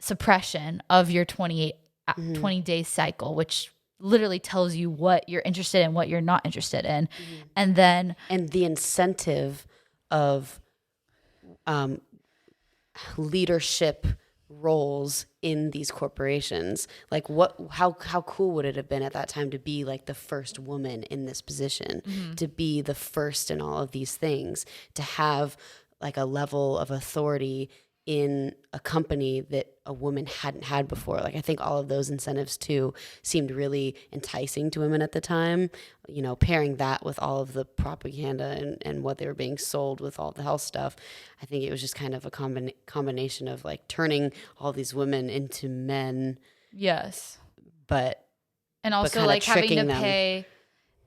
suppression of your 20-day cycle, which literally tells you what you're interested in, what you're not interested in. And
the incentive of leadership roles in these corporations. Like how cool would it have been at that time to be like the first woman in this position, to be the first in all of these things, to have like a level of authority in a company that a woman hadn't had before. Like, I think all of those incentives too seemed really enticing to women at the time, you know, pairing that with all of the propaganda and what they were being sold with all the health stuff. I think it was just kind of a combination of like turning all these women into men.
Yes.
And
also like having to pay,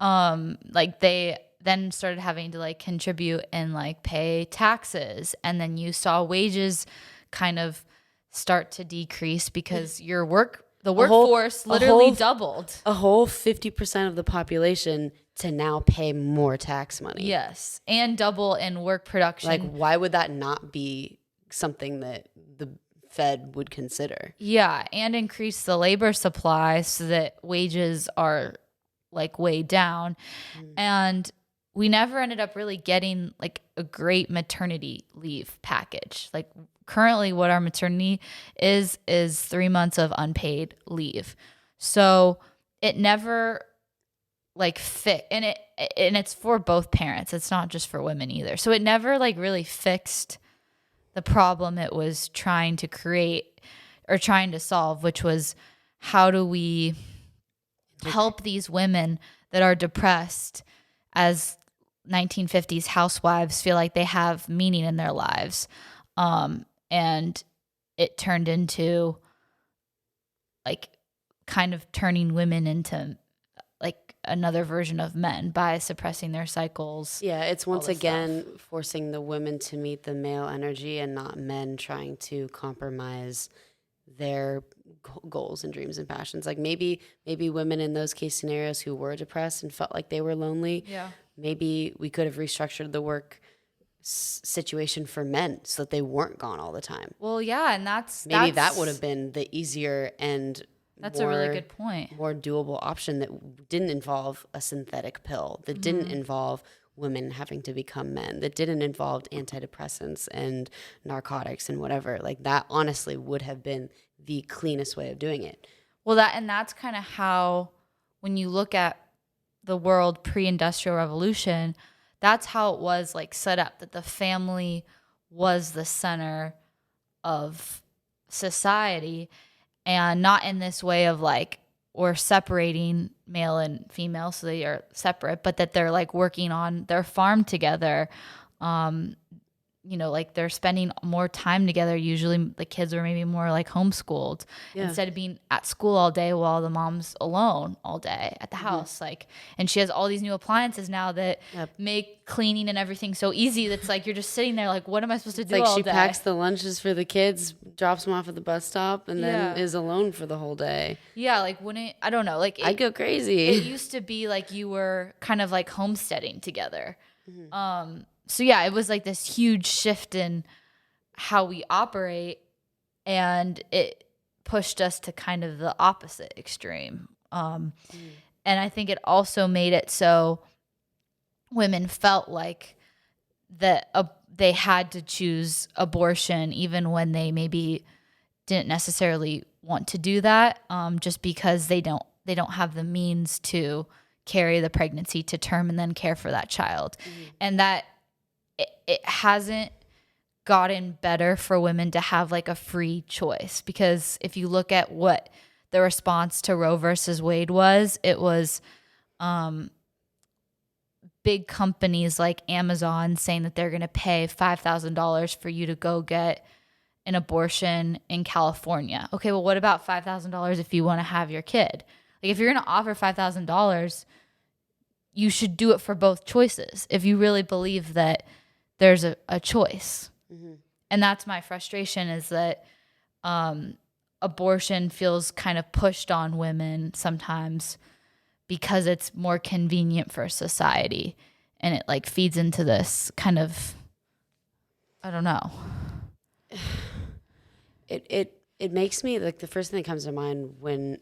like they then started having to like contribute and like pay taxes. And then you saw wages kind of start to decrease because the workforce literally doubled.
A whole 50% of the population to now pay more tax money.
Yes. And double in work production.
Like, why would that not be something that the Fed would consider?
Yeah. And increase the labor supply so that wages are like way down. And we never ended up really getting like a great maternity leave package. Like currently what our maternity is 3 months of unpaid leave. So it never like fit, and it's for both parents. It's not just for women either. So it never like really fixed the problem it was trying to create or trying to solve, which was how do we help these women that are depressed as 1950s housewives feel like they have meaning in their lives. And it turned into like kind of turning women into like another version of men by suppressing their cycles.
Yeah, it's once again forcing the women to meet the male energy and not men trying to compromise their goals and dreams and passions. Like maybe women in those case scenarios who were depressed and felt like they were lonely, maybe we could have restructured the work situation for men so that they weren't gone all the time.
Well, yeah, and
that would have been the easier and
that's a really good point.
More doable option that didn't involve a synthetic pill, that didn't involve women having to become men, that didn't involve antidepressants and narcotics and whatever. Like that honestly would have been the cleanest way of doing it.
Well, that's kind of how, when you look at the world pre-industrial revolution, that's how it was like set up, that the family was the center of society, and not in this way of like we're separating male and female so they are separate, but that they're like working on their farm together. You know, like they're spending more time together. Usually the kids are maybe more like homeschooled instead of being at school all day while the mom's alone all day at the house. Like, and she has all these new appliances now that make cleaning and everything so easy. That's like, you're just sitting there like, what am I supposed to do all day?
She packs the lunches for the kids, drops them off at the bus stop, and then is alone for the whole day.
Yeah. Like I don't know, like
I'd go crazy.
It used to be like you were kind of like homesteading together. So yeah, it was like this huge shift in how we operate, and it pushed us to kind of the opposite extreme. And I think it also made it so women felt like that they had to choose abortion even when they maybe didn't necessarily want to do that, just because they don't have the means to carry the pregnancy to term and then care for that child. And that it hasn't gotten better for women to have like a free choice. Because if you look at what the response to Roe versus Wade was, it was big companies like Amazon saying that they're going to pay $5,000 for you to go get an abortion in California. Okay, well, what about $5,000 if you want to have your kid? Like, if you're going to offer $5,000, you should do it for both choices if you really believe that there's a choice. Mm-hmm. And that's my frustration, is that abortion feels kind of pushed on women sometimes because it's more convenient for society, and it like feeds into this kind of, I don't know.
It makes me, like, the first thing that comes to mind when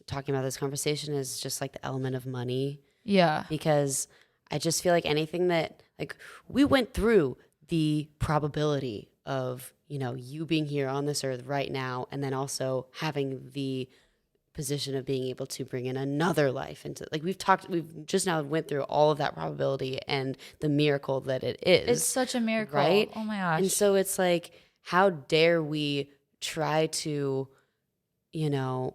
talking about this conversation is just like the element of money.
Yeah.
Because I just feel like anything that, like, we went through the probability of, you know, you being here on this earth right now, and then also having the position of being able to bring in another life into, like, we've just now went through all of that probability and the miracle that it is.
It's such a miracle.
Right?
Oh my gosh.
And so it's like, how dare we try to, you know,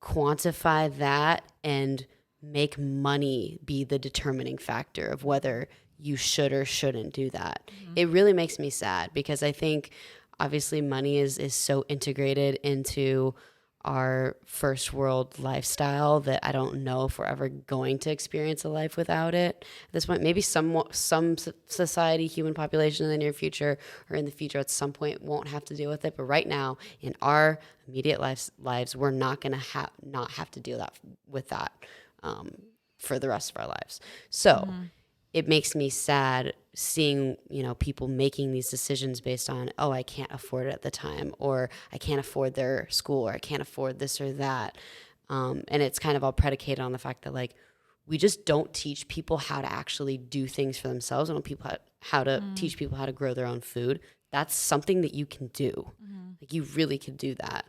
quantify that and make money be the determining factor of whether you should or shouldn't do that. Mm-hmm. It really makes me sad, because I think obviously money is so integrated into our first world lifestyle that I don't know if we're ever going to experience a life without it at this point. Maybe some society, human population in the near future or in the future at some point won't have to deal with it. But right now, in our immediate lives, we're not going to not have to deal with that for the rest of our lives. So it makes me sad seeing, you know, people making these decisions based on, oh, I can't afford it at the time, or I can't afford their school, or I can't afford this or that. And it's kind of all predicated on the fact that, like, we just don't teach people how to actually do things for themselves. We don't people how to teach people how to grow their own food. That's something that you can do. Mm-hmm. Like, you really can do that.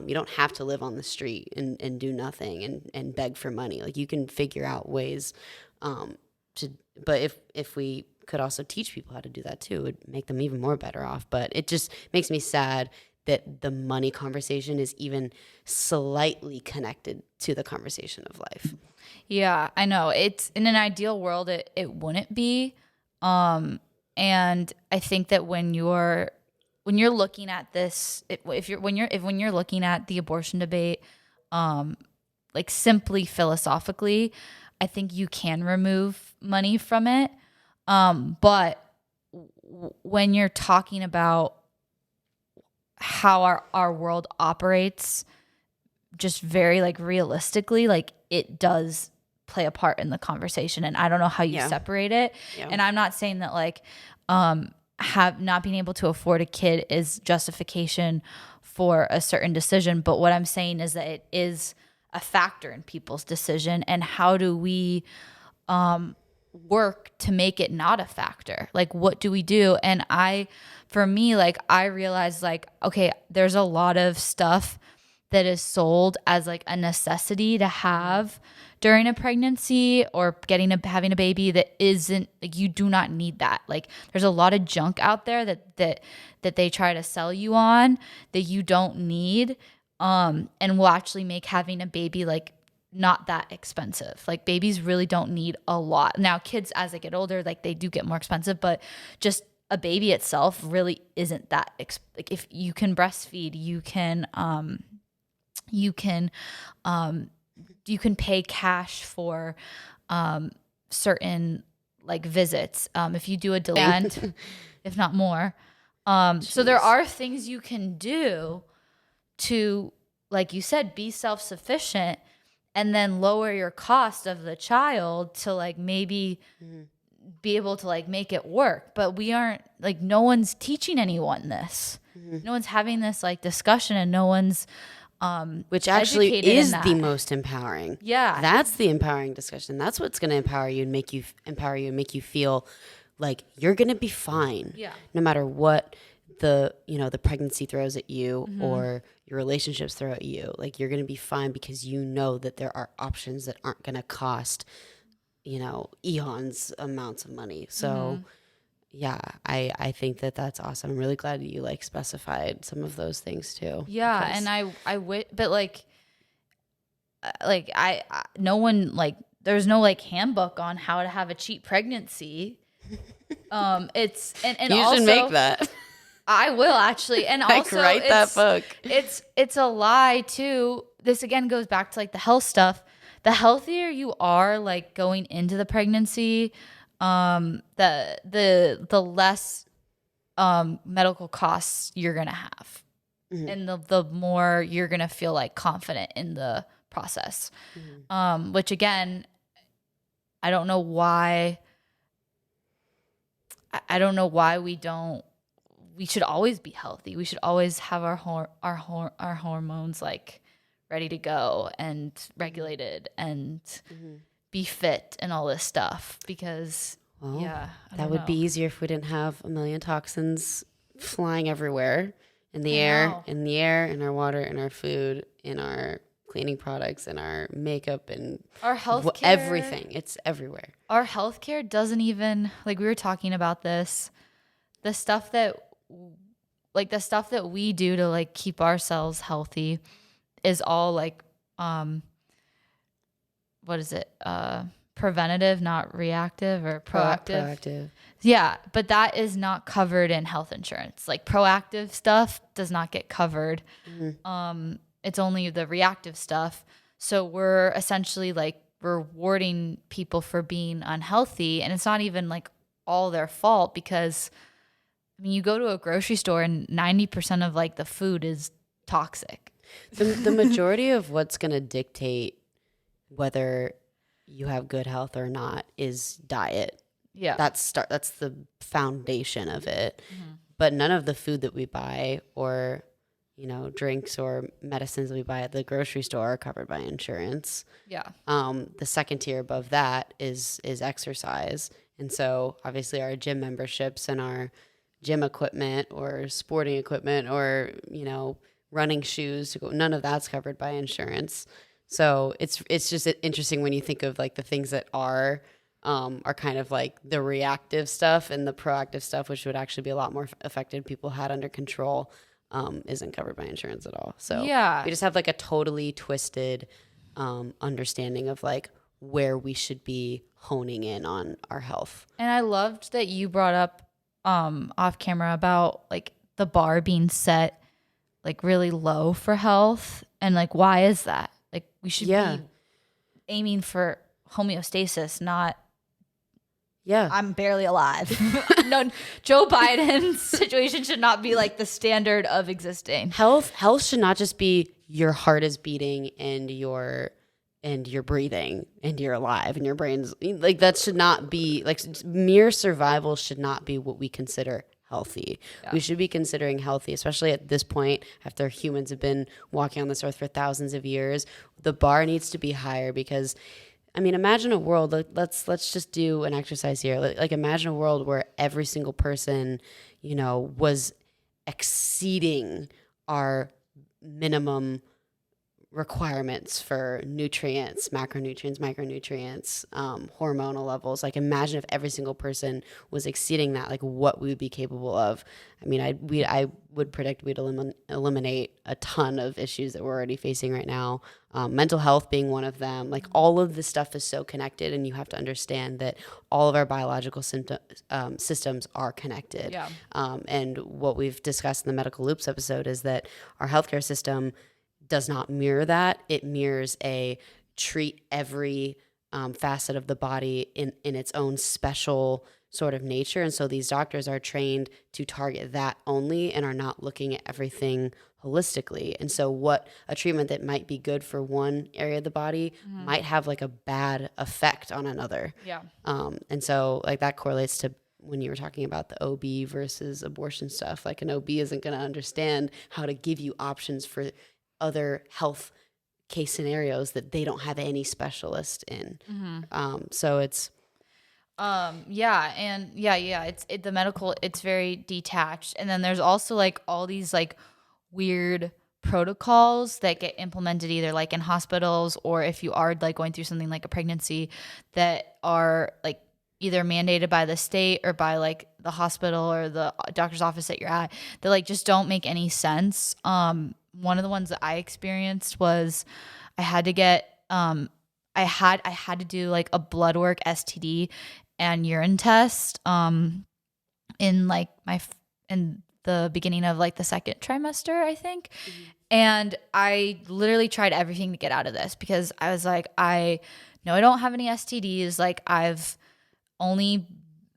You don't have to live on the street and do nothing and beg for money. Like, you can figure out ways but if we could also teach people how to do that too, it would make them even more better off. But it just makes me sad that the money conversation is even slightly connected to the conversation of life.
Yeah, I know. It's, in an ideal world, it wouldn't be. And I think that when you're looking at this, when you're looking at the abortion debate, like, simply philosophically, I think you can remove money from it. But when you're talking about how our world operates, just very, like, realistically, like, it does play a part in the conversation. And I don't know how you separate it. Yeah. And I'm not saying that, like, not being able to afford a kid is justification for a certain decision. But what I'm saying is that it is a factor in people's decision, and how do we work to make it not a factor? Like, what do we do? And for me, like, I realized, like, okay, there's a lot of stuff that is sold as, like, a necessity to have during a pregnancy or having a baby that isn't, like, you do not need that. Like, there's a lot of junk out there that they try to sell you on that you don't need. And will actually make having a baby, like, not that expensive. Like, babies really don't need a lot. Now, kids, as they get older, like, they do get more expensive, but just a baby itself really isn't that like, if you can breastfeed, you can pay cash for certain, like, visits if you do a demand, if not more. So there are things you can do to, like you said, be self-sufficient, and then lower your cost of the child to, like, maybe be able to, like, make it work. But we aren't, like, no one's teaching anyone this. No one's having this, like, discussion, and no one's
which actually is the most empowering.
Yeah.
That's the empowering discussion. That's what's going to empower you and make you feel like you're going to be fine.
Yeah.
No matter what the pregnancy throws at you or your relationships throw at you. Like, you're going to be fine because you know that there are options that aren't going to cost, eons amounts of money. So Yeah, I think that that's awesome. I'm really glad that you like specified some of those things too.
Yeah,
Because
and but no one like there's no like handbook on how to have a cheap pregnancy. It's and
you should make
also
that.
I will actually, and
Like
also
write that book.
it's a lie too. This again goes back to like the health stuff. The healthier you are, like going into the pregnancy, the less medical costs you're gonna have, and the more you're gonna feel like confident in the process. Which again, I don't know why. I don't know why we don't. We should always be healthy. We should always have our hormones like ready to go and regulated and be fit and all this stuff because
Well,
yeah,
that would be easier if we didn't have a million toxins flying everywhere in the air, in our water, in our food, in our cleaning products, in our makeup, and
our healthcare,
everything. It's everywhere.
Our healthcare doesn't even like we were talking about this. The stuff that we do to like keep ourselves healthy is all like what is it? Preventative, not reactive, or proactive.
Proactive.
Yeah, but that is not covered in health insurance. Like proactive stuff does not get covered. It's only the reactive stuff. So we're essentially like rewarding people for being unhealthy, and it's not even like all their fault because I mean, you go to a grocery store and 90% of like the food is toxic.
The majority of what's going to dictate whether you have good health or not is diet.
Yeah.
That's the foundation of it. But none of the food that we buy or, drinks or medicines that we buy at the grocery store are covered by insurance.
Yeah.
The second tier above that is exercise. And so obviously our gym memberships and our gym equipment or sporting equipment or, running shoes, none of that's covered by insurance. So it's just interesting when you think of like the things that are kind of like the reactive stuff, and the proactive stuff, which would actually be a lot more effective, people had under control, isn't covered by insurance at all. So
yeah,
we just have like a totally twisted understanding of like where we should be honing in on our health.
And I loved that you brought up off camera about like the bar being set like really low for health, and like why is that? Like we should be aiming for homeostasis, not I'm barely alive. No, Joe Biden's situation should not be like the standard of existing.
Health should not just be your heart is beating and you're breathing and you're alive and your brain's like, that should not be like mere survival should not be what we consider healthy. Yeah. We should be considering healthy, especially at this point after humans have been walking on this earth for thousands of years. The bar needs to be higher because I mean, imagine a world, let's just do an exercise here. Like imagine a world where every single person, was exceeding our minimum requirements for nutrients, macronutrients, micronutrients, hormonal levels. Like imagine if every single person was exceeding that, like what we would be capable of. I mean, I would predict we'd eliminate a ton of issues that we're already facing right now. Mental health being one of them. Like all of this stuff is so connected, and you have to understand that all of our biological systems are connected.
Yeah.
And what we've discussed in the Medical Loops episode is that our healthcare system does not mirror that. It mirrors a treat every facet of the body in its own special sort of nature. And so these doctors are trained to target that only and are not looking at everything holistically. And so what a treatment that might be good for one area of the body might have like a bad effect on another.
Yeah.
And so like that correlates to when you were talking about the OB versus abortion stuff. Like an OB isn't going to understand how to give you options for other health case scenarios that they don't have any specialist in. So it's it's
the medical, it's very detached. And then there's also like all these like weird protocols that get implemented either like in hospitals or if you are like going through something like a pregnancy that are like either mandated by the state or by like the hospital or the doctor's office that you're at that like just don't make any sense. One of the ones that I experienced was I had to get I had to do like a blood work STD and urine test in like in the beginning of like the second trimester, I think. And I literally tried everything to get out of this because I was like, I know I don't have any STDs. Like I've only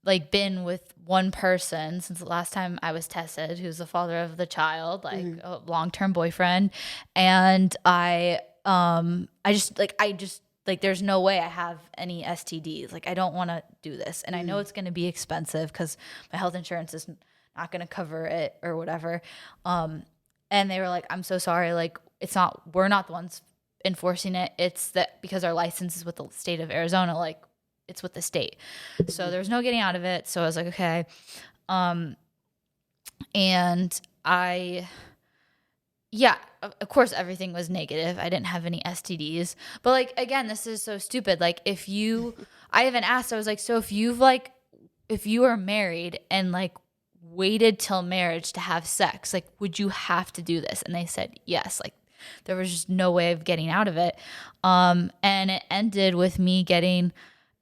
like been with one person since the last time I was tested, who's the father of the child, like a long-term boyfriend. And I just like there's no way I have any STDs. Like I don't want to do this. And I know it's going to be expensive because my health insurance is not going to cover it or whatever. And they were like, I'm so sorry. Like we're not the ones enforcing it. It's that because our license is with the state of Arizona, like it's with the state. So there's no getting out of it. So I was like, okay. And of course everything was negative. I didn't have any STDs, but like, again, this is so stupid. Like I even asked, I was like, so if you are married and like waited till marriage to have sex, like, would you have to do this? And they said, yes. Like there was just no way of getting out of it. And it ended with me getting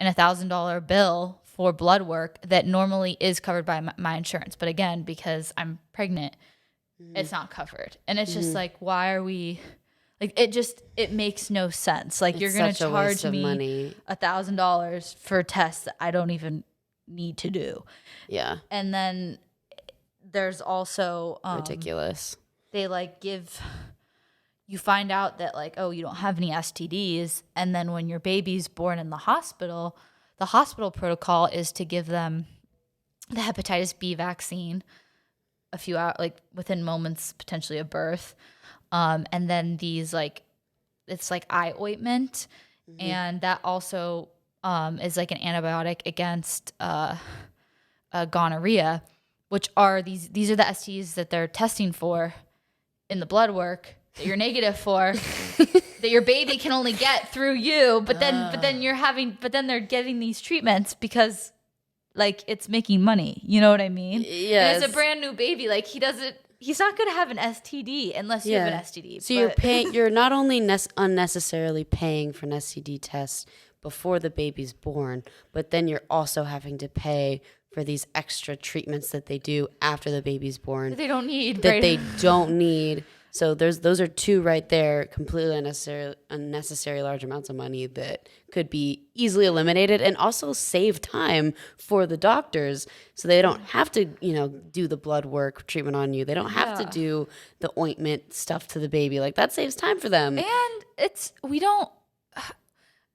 an $1,000 bill for blood work that normally is covered by my insurance. But again, because I'm pregnant, it's not covered. And it's just like, why are we like, it makes no sense. Like you're going to charge me $1,000 for tests that I don't even need to do.
Yeah.
And then there's also
ridiculous.
They like you find out that like, oh, you don't have any STDs. And then when your baby's born in the hospital protocol is to give them the hepatitis B vaccine a few hours, like within moments, potentially of birth. And then these like, it's like eye ointment. And that also is like an antibiotic against gonorrhea, which are these are the STDs that they're testing for in the blood work that you're negative for, that your baby can only get through you. But then they're getting these treatments because like it's making money. You know what I mean?
Yes.
And it's a brand new baby. Like he's not going to have an STD unless you have an STD.
So you're not only unnecessarily paying for an STD test before the baby's born, but then you're also having to pay for these extra treatments that they do after the baby's born.
That they don't need.
That they don't need. So those are two right there, completely unnecessary large amounts of money that could be easily eliminated and also save time for the doctors so they don't have to, do the blood work treatment on you. They don't have to do the ointment stuff to the baby. Like that saves time for them.
And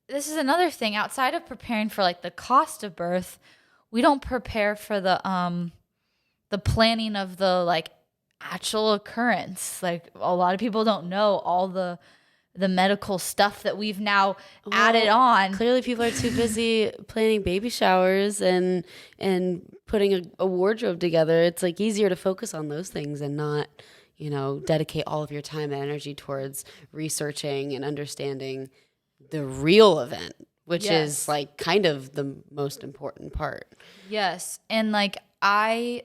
this is another thing outside of preparing for like the cost of birth, we don't prepare for the planning of the like actual occurrence. Like a lot of people don't know all the medical stuff that we've now added on.
Clearly people are too busy planning baby showers and putting a wardrobe together. It's like easier to focus on those things and not, dedicate all of your time and energy towards researching and understanding the real event, which is like kind of the most important part. Yes.
And like I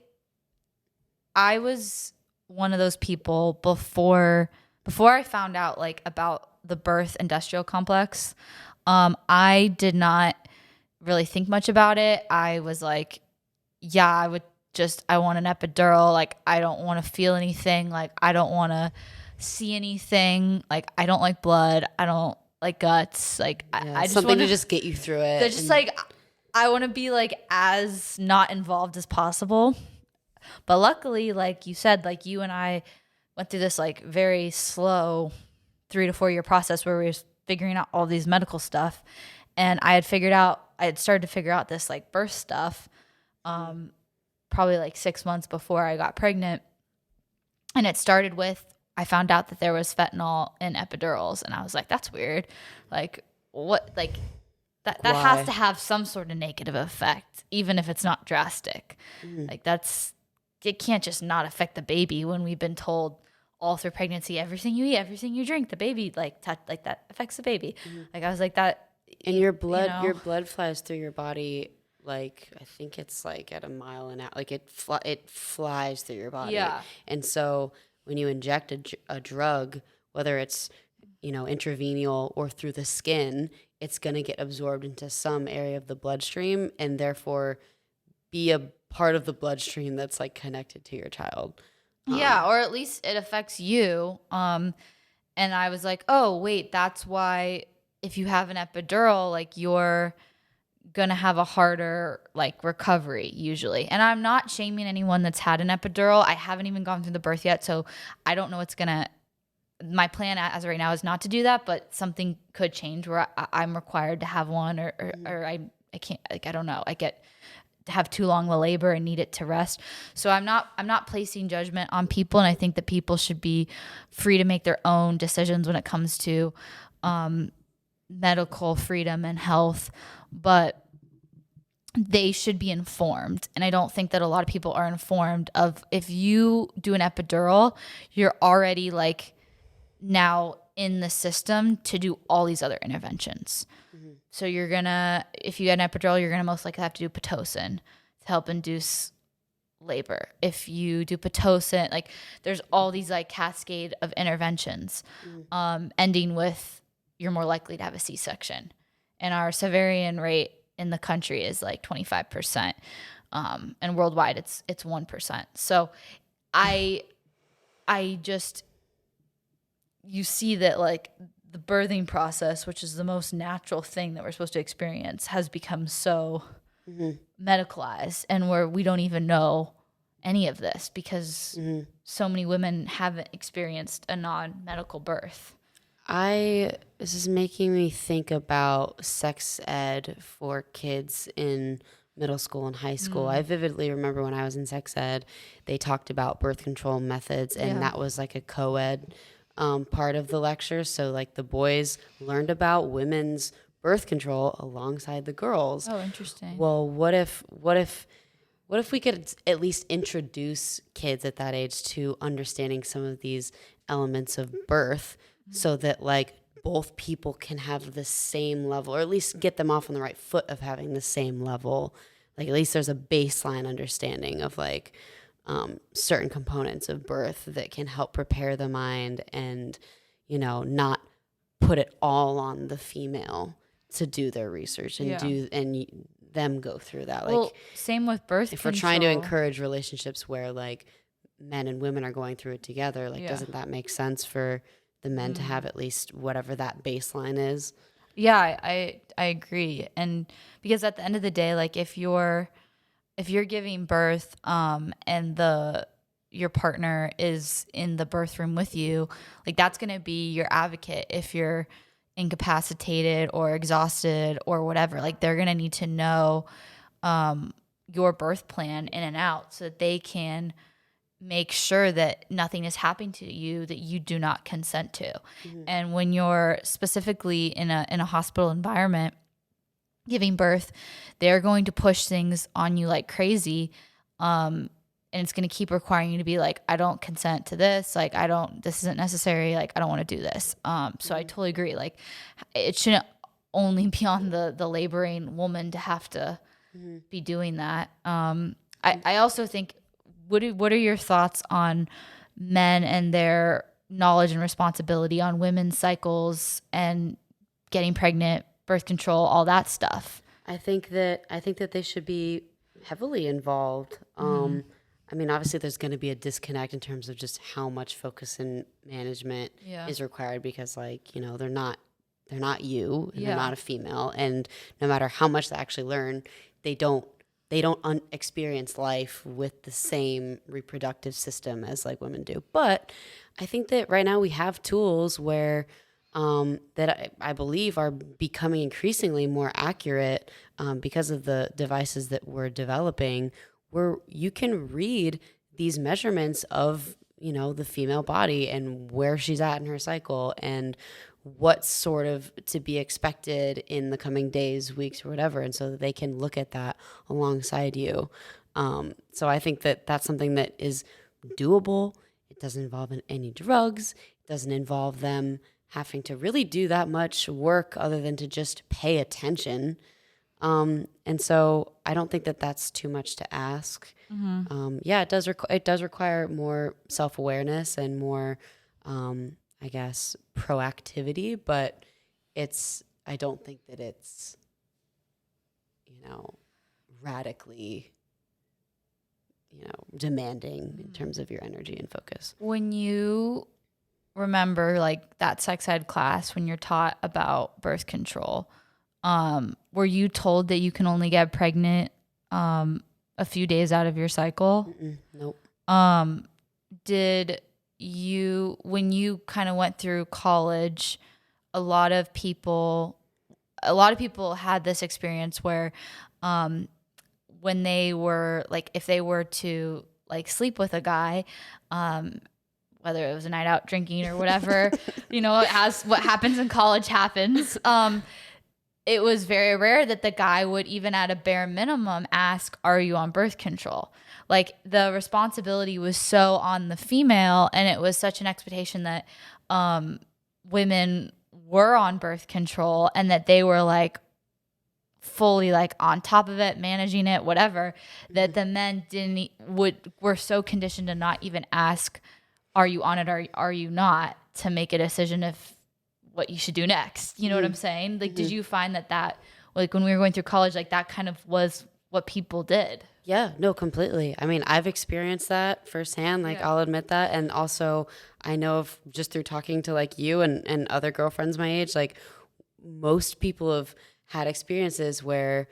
was one of those people before I found out like about the birth industrial complex. I did not really think much about it. I was like, I want an epidural. Like, I don't want to feel anything. Like, I don't want to see anything. Like, I don't like blood. I don't like guts. Like, I just
something to just get you through it.
Just like, I want to be like as not involved as possible. But luckily, like you said, like you and I went through this like very slow 3 to 4 year process where we were figuring out all these medical stuff. And I had started to figure out this like birth stuff probably like 6 months before I got pregnant. And it started with, I found out that there was fentanyl in epidurals. And I was like, that's weird. Like what, like that has to have some sort of negative effect, even if it's not drastic. Like it can't just not affect the baby when we've been told all through pregnancy, everything you eat, everything you drink, the baby like that affects the baby. Like I was like that.
And your blood flies through your body like, I think it's like at a mile an hour, like it flies through your body.
Yeah.
And so when you inject a drug, whether it's, intravenous or through the skin, it's going to get absorbed into some area of the bloodstream and therefore be a part of the bloodstream that's like connected to your child.
Yeah, or at least it affects you. And I was like, oh, wait, that's why if you have an epidural, like you're going to have a harder like recovery usually. And I'm not shaming anyone that's had an epidural. I haven't even gone through the birth yet, so I don't know what's going to my plan as of right now is not to do that, but something could change where I'm required to have one or I can't, like, I don't know. I get to have too long the labor and need it to rest. So I'm not placing judgment on people. And I think that people should be free to make their own decisions when it comes to medical freedom and health, but they should be informed. And I don't think that a lot of people are informed of if you do an epidural, you're already like now in the system to do all these other interventions. Mm-hmm. So if you get an epidural, you're gonna most likely have to do Pitocin to help induce labor. If you do Pitocin, like there's all these like cascade of interventions, ending with you're more likely to have a C-section. And our cesarean rate in the country is like 25%, and worldwide it's 1%. So I just, you see that like the birthing process, which is the most natural thing that we're supposed to experience, has become so medicalized, and where we don't even know any of this because so many women haven't experienced a non-medical birth.
This is making me think about sex ed for kids in middle school and high school. I vividly remember when I was in sex ed, they talked about birth control methods, and that was like a co-ed part of the lecture. So like the boys learned about women's birth control alongside the girls.
Oh, interesting.
Well, what if we could at least introduce kids at that age to understanding some of these elements of birth, so that like both people can have the same level, or at least get them off on the right foot of having the same level. Like at least there's a baseline understanding of like certain components of birth that can help prepare the mind and, not put it all on the female to do their research and them go through that. Like,
well, same with birth
if
control.
we're trying to encourage relationships where like men and women are going through it together, like doesn't that make sense for the men to have at least whatever that baseline is?
Yeah, I agree. And because at the end of the day, like if you're giving birth and your partner is in the birth room with you, like that's going to be your advocate if you're incapacitated or exhausted or whatever. Like they're going to need to know your birth plan in and out so that they can make sure that nothing is happening to you that you do not consent to. And when you're specifically in a hospital environment giving birth, they're going to push things on you like crazy. And it's going to keep requiring you to be like, I don't consent to this. Like, this isn't necessary. Like, I don't want to do this. So I totally agree. Like it shouldn't only be on the laboring woman to have to be doing that. I also think, what are your thoughts on men and their knowledge and responsibility on women's cycles and getting pregnant, birth control, all that stuff?
I think that they should be heavily involved. I mean, obviously there's going to be a disconnect in terms of just how much focus and management is required because like, they're not you and they're not a female, and no matter how much they actually learn, they don't experience life with the same reproductive system as like women do. But I think that right now we have tools where that I believe are becoming increasingly more accurate because of the devices that we're developing, where you can read these measurements of, the female body and where she's at in her cycle and what's sort of to be expected in the coming days, weeks, or whatever. And so that they can look at that alongside you. So I think that that's something that is doable. It doesn't involve any drugs. It doesn't involve them having to really do that much work other than to just pay attention. And so I don't think that that's too much to ask. Yeah, it does require more self-awareness and more, I guess, proactivity, but I don't think that it's, radically, demanding in terms of your energy and focus.
When you remember like that sex ed class, when you're taught about birth control, were you told that you can only get pregnant a few days out of your cycle?
Nope.
Did you, when you kind of went through college, a lot of people had this experience where when they were like, if they were to like sleep with a guy, whether it was a night out drinking or whatever, as what happens in college happens, it was very rare that the guy would even at a bare minimum ask, are you on birth control? Like the responsibility was so on the female, and it was such an expectation that women were on birth control and that they were like fully like on top of it, managing it, whatever, that the men were so conditioned to not even ask, are you on it or are you not, to make a decision if what you should do next. You know what I'm saying? Like, did you find that like when we were going through college, like that kind of was what people did?
Yeah, no, completely. I mean, I've experienced that firsthand. Like, I'll admit that. And also I know of just through talking to like you and other girlfriends my age, like most people have had experiences where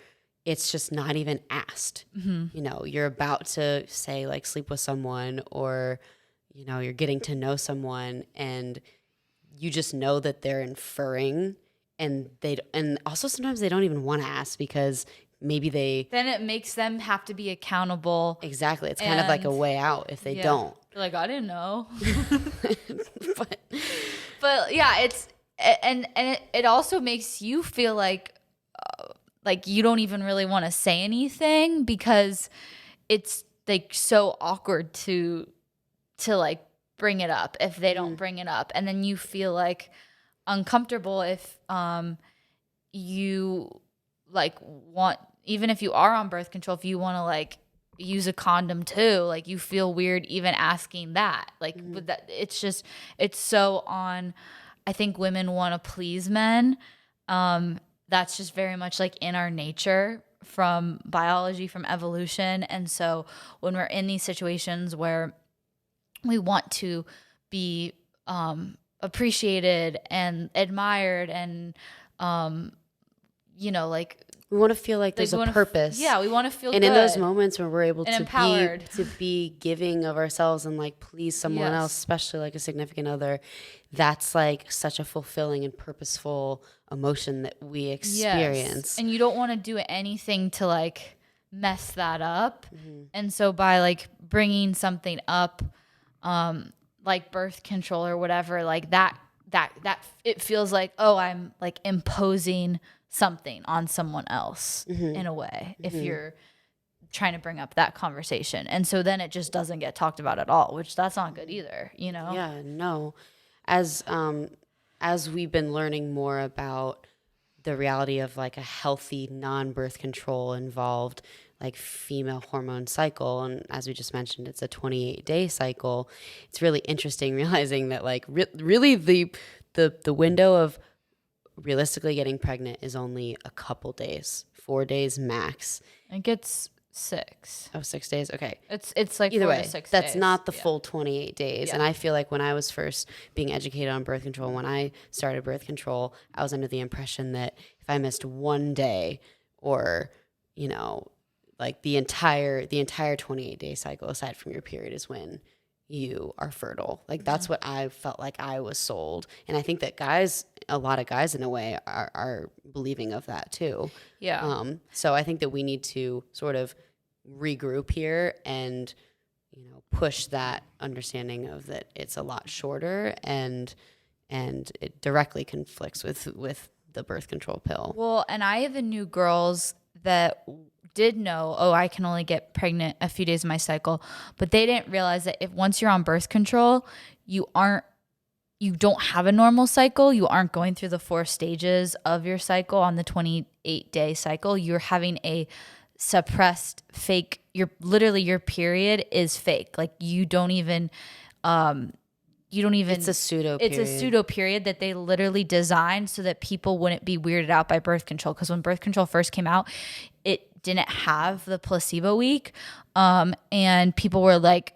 it's just not even asked. You're about to say like sleep with someone, or, you're getting to know someone, and you just know that they're inferring, and also sometimes they don't even want to ask because maybe then
it makes them have to be accountable.
Exactly. It's kind of like a way out if they don't.
They're like, I didn't know. but yeah, it also makes you feel like you don't even really want to say anything because it's like so awkward to like bring it up if they don't bring it up, and then you feel like uncomfortable if you like want, even if you are on birth control, if you want to like use a condom too, like you feel weird even asking that, like with that, it's so on. I think women want to please men. That's just very much like in our nature from biology, from evolution. And so when we're in these situations where we want to be appreciated and admired and, like
we want to feel like there's a purpose.
Yeah, we want to feel
and
good.
In those moments where we're able to
empowered.
be giving of ourselves and like please someone else, especially like a significant other, that's like such a fulfilling and purposeful emotion that we experience.
Yes. And you don't want to do anything to like mess that up. And so by like bringing something up, like birth control or whatever, like that it feels like, oh, I'm like imposing something on someone else in a way, if you're trying to bring up that conversation. And so then it just doesn't get talked about at all, which that's not good either,
Yeah, no. As we've been learning more about the reality of like a healthy non-birth control involved like female hormone cycle, and as we just mentioned, it's a 28-day cycle. It's really interesting realizing that like really the window of realistically getting pregnant is only a couple days, 4 days max.
It gets 6.
Oh, 6 days. Okay.
It's like
either
4
way,
to 6
that's
days.
not the full 28 days.
Yeah.
And I feel like when I was first being educated on birth control, when I started birth control, I was under the impression that if I missed one day or, like the entire 28-day cycle aside from your period is when you are fertile. Like that's what I felt like I was sold. And I think that a lot of guys in a way are believing of that too.
Yeah.
So I think that we need to sort of regroup here and, push that understanding of that it's a lot shorter and it directly conflicts with the birth control pill.
Well, and I even knew girls that did know, oh, I can only get pregnant a few days of my cycle, but they didn't realize that if once you're on birth control, you aren't you don't have a normal cycle, you aren't going through the 4 stages of your cycle on the 28-day cycle, you're having a suppressed fake, your period is fake. Like you don't even
It's a pseudo period.
It's a pseudo period that they literally designed so that people wouldn't be weirded out by birth control. Because when birth control first came out, it didn't have the placebo week. And people were like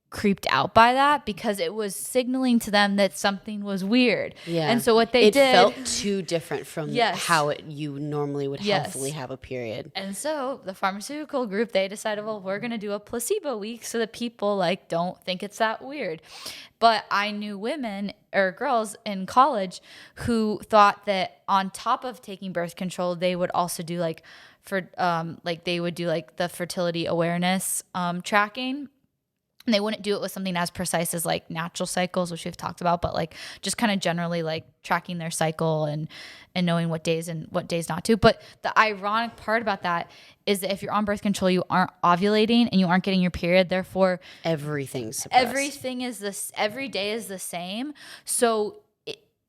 creeped out by that because it was signaling to them that something was weird.
Yeah.
And so what they did,
it felt too different from
Yes.
how you normally would
Yes.
healthily have a period.
and so the pharmaceutical group, they decided, well, we're going to do a placebo week so that people like don't think it's that weird. But I knew women or girls in college who thought that on top of taking birth control, they would also do like they would do like the fertility awareness tracking. And they wouldn't do it with something as precise as like natural cycles, which we've talked about, but like just kind of generally like tracking their cycle and knowing what days and what days not to. But the ironic part about that is that if you're on birth control, you aren't ovulating and you aren't getting your period. Therefore,
Everything's suppressed.
everything is this. Every day is the same. So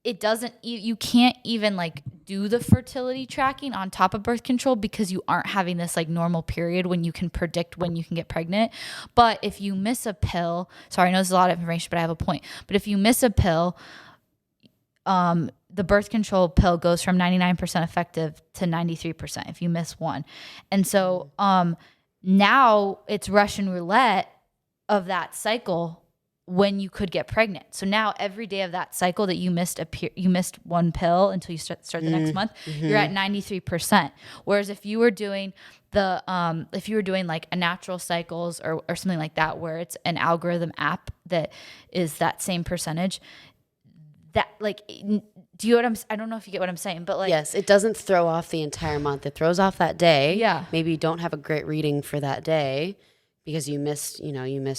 it doesn't. You can't even like do the fertility tracking on top of birth control because you aren't having this like normal period when you can predict when you can get pregnant. But if you miss a pill, sorry, I know this is a lot of information, but I have a point. But if you miss a pill, the birth control pill goes from 99% effective to 93% if you miss one. And so now it's Russian roulette of that cycle when you could get pregnant. So now every day of that cycle that you missed you missed one pill until you start the next month, you're at 93%. Whereas if you were doing like a natural cycles or something like that, where it's an algorithm app that is that same percentage, that like, do you know what I don't know if you get what I'm saying, but like,
yes, it doesn't throw off the entire month. It throws off that day.
Yeah.
Maybe you don't have a great reading for that day because you missed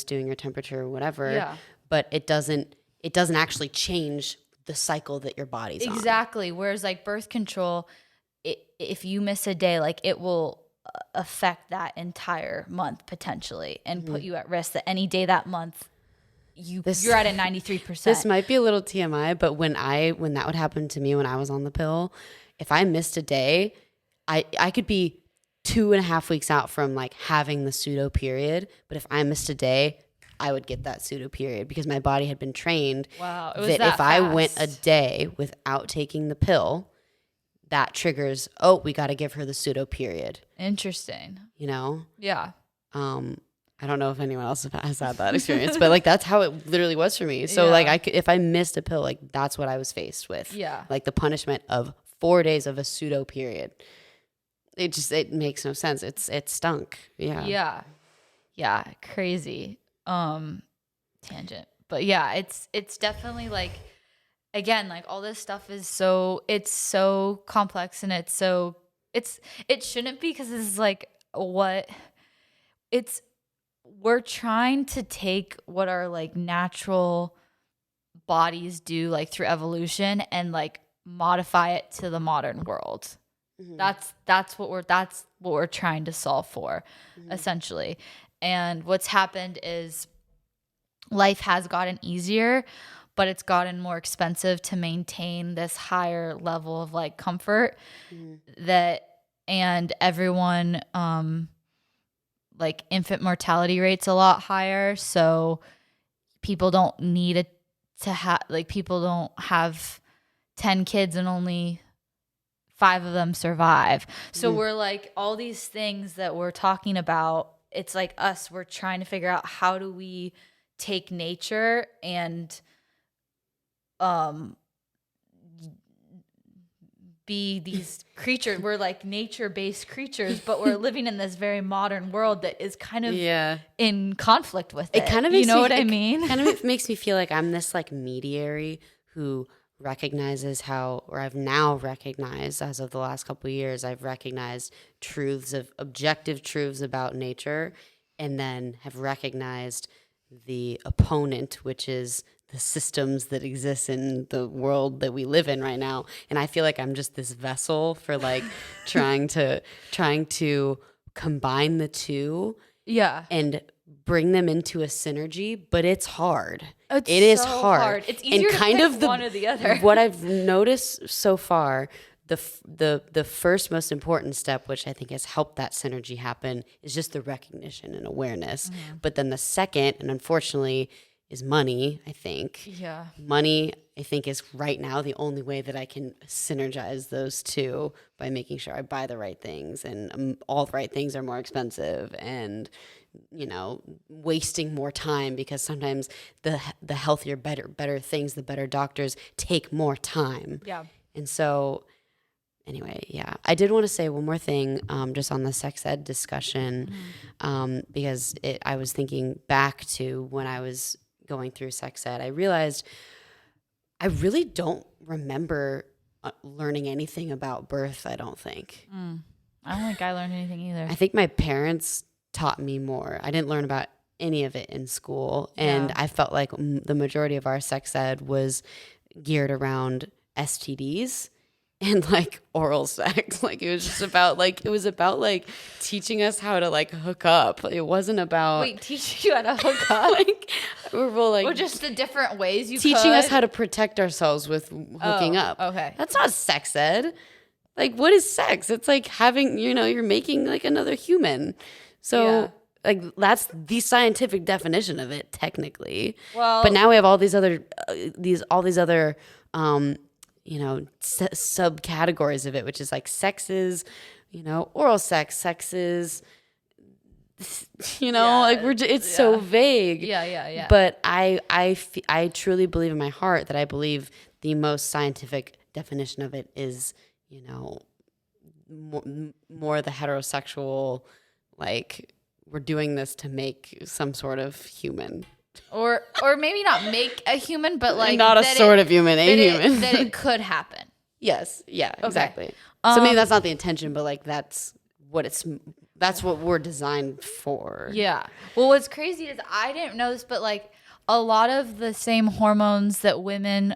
doing your temperature or whatever.
Yeah.
But it doesn't actually change the cycle that your body's on.
Exactly. Whereas like birth control, if you miss a day, like it will affect that entire month potentially and put you at risk that any day that month you're at a 93%.
This might be a little TMI, but when that would happen to me when I was on the pill, if I missed a day, I could be 2.5 weeks out from like having the pseudo period. But if I missed a day, I would get that pseudo period because my body had been trained
Wow, it was
that
that
if I went a
fast.
day without taking the pill, that triggers, we got to give her the pseudo period,
Interesting.
you know?
Yeah.
I don't know if anyone else has had that experience, but like that's how it literally was for me. So
Yeah.
like if I missed a pill, like that's what I was faced with.
Yeah.
Like the punishment of 4 days of a pseudo period. It makes no sense. It stunk. Yeah.
Yeah. Yeah. Crazy. Tangent. But yeah, it's definitely like, again, like all this stuff is it's so complex and it shouldn't be because this is like we're trying to take what our like natural bodies do like through evolution and like modify it to the modern world.
Mm-hmm.
That's what we're trying to solve for, essentially. And what's happened is life has gotten easier, but it's gotten more expensive to maintain this higher level of like comfort and everyone like infant mortality rate's a lot higher, so people don't need people don't have 10 kids and only 5 of them survive. So we're like all these things that we're talking about, it's like we're trying to figure out how do we take nature and be these creatures. We're like nature-based creatures, but we're living in this very modern world that is kind of in conflict with it.
It kind of makes
I mean?
It kind of makes me feel like I'm this like mediary who recognizes I've now recognized as of the last couple of years, I've recognized objective truths about nature, and then have recognized the opponent, which is the systems that exist in the world that we live in right now. And I feel like I'm just this vessel for like trying to combine the two.
Yeah.
And bring them into a synergy, but it's hard.
It's
It is
so
hard.
It's easier to pick one or the other.
What I've noticed so far, the first most important step, which I think has helped that synergy happen, is just the recognition and awareness. But then the second, and unfortunately, is money, I think.
Yeah.
Money, I think, is right now the only way that I can synergize those two, by making sure I buy the right things, and all the right things are more expensive, and wasting more time, because sometimes the healthier, better things, the better doctors take more time.
Yeah.
And so anyway, yeah, I did want to say one more thing, just on the sex ed discussion, because I was thinking back to when I was going through sex ed. I realized I really don't remember learning anything about birth. I don't think.
I don't think I learned anything either.
I think my parents taught me more. I didn't learn about any of it in school, and I felt like the majority of our sex ed was geared around STDs and like oral sex. Like it was about teaching us how to like hook up. It wasn't about
teaching you how to hook up.
Or
just the different ways you
teaching us how to protect ourselves with hooking up.
Okay.
That's not sex ed. Like, what is sex? It's like having, you're making like another human. So like that's the scientific definition of it, technically.
Well,
but now we have all these other subcategories of it, which is like sexes, oral sexes, it's so vague.
Yeah.
But I truly believe in my heart that I believe the most scientific definition of it is, more the heterosexual, like we're doing this to make some sort of human.
Or maybe not make a human, but like
not a sort of human, a human.
That it could happen.
Yes. Yeah, exactly. So maybe that's not the intention, but like that's what we're designed for.
Yeah. Well, what's crazy is I didn't know this, but like a lot of the same hormones that women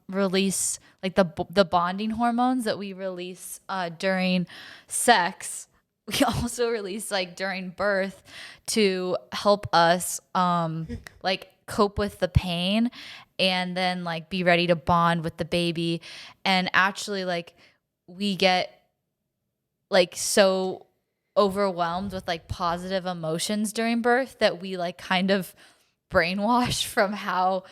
release, like the bonding hormones that we release during sex, we also release like during birth to help us like cope with the pain and then like be ready to bond with the baby. And actually like we get like so overwhelmed with like positive emotions during birth that we like kind of brainwashed from how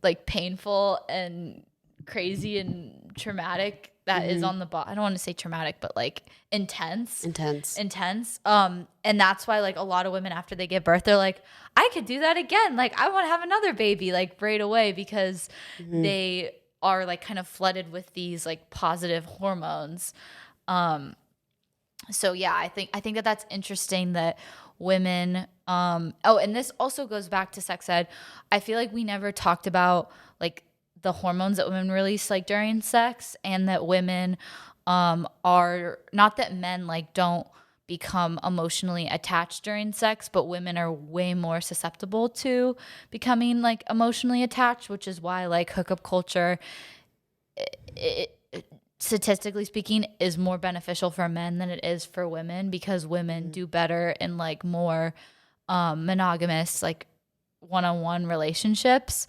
like painful and crazy and traumatic that is on the body. I don't want to say traumatic, but like intense. And that's why like a lot of women after they give birth, they're like, I could do that again. Like I want to have another baby like right away, because they are like kind of flooded with these like positive hormones. So yeah, I think that that's interesting that women, and this also goes back to sex ed. I feel like we never talked about like the hormones that women release like during sex, and that women are not that men like don't become emotionally attached during sex, but women are way more susceptible to becoming like emotionally attached, which is why like hookup culture, it statistically speaking, is more beneficial for men than it is for women, because women do better in like more monogamous like one-on-one relationships.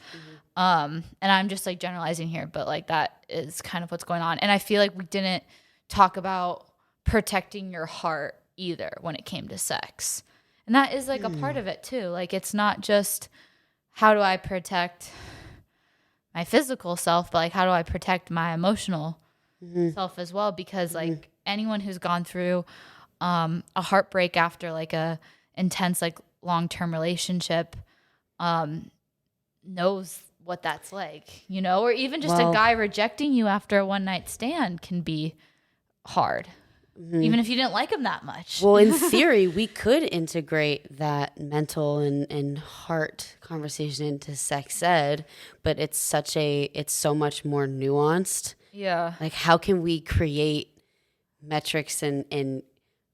And I'm just like generalizing here, but like that is kind of what's going on. And I feel like we didn't talk about protecting your heart either when it came to sex. And that is like a part of it too. Like it's not just how do I protect my physical self, but like how do I protect my emotional self as well? Because like anyone who's gone through a heartbreak after like a intense like long-term relationship knows what that's like, or even just a guy rejecting you after a one-night stand can be hard, even if you didn't like him that much.
Well, in theory, we could integrate that mental and heart conversation into sex ed, but it's so much more nuanced.
Yeah.
Like, how can we create metrics and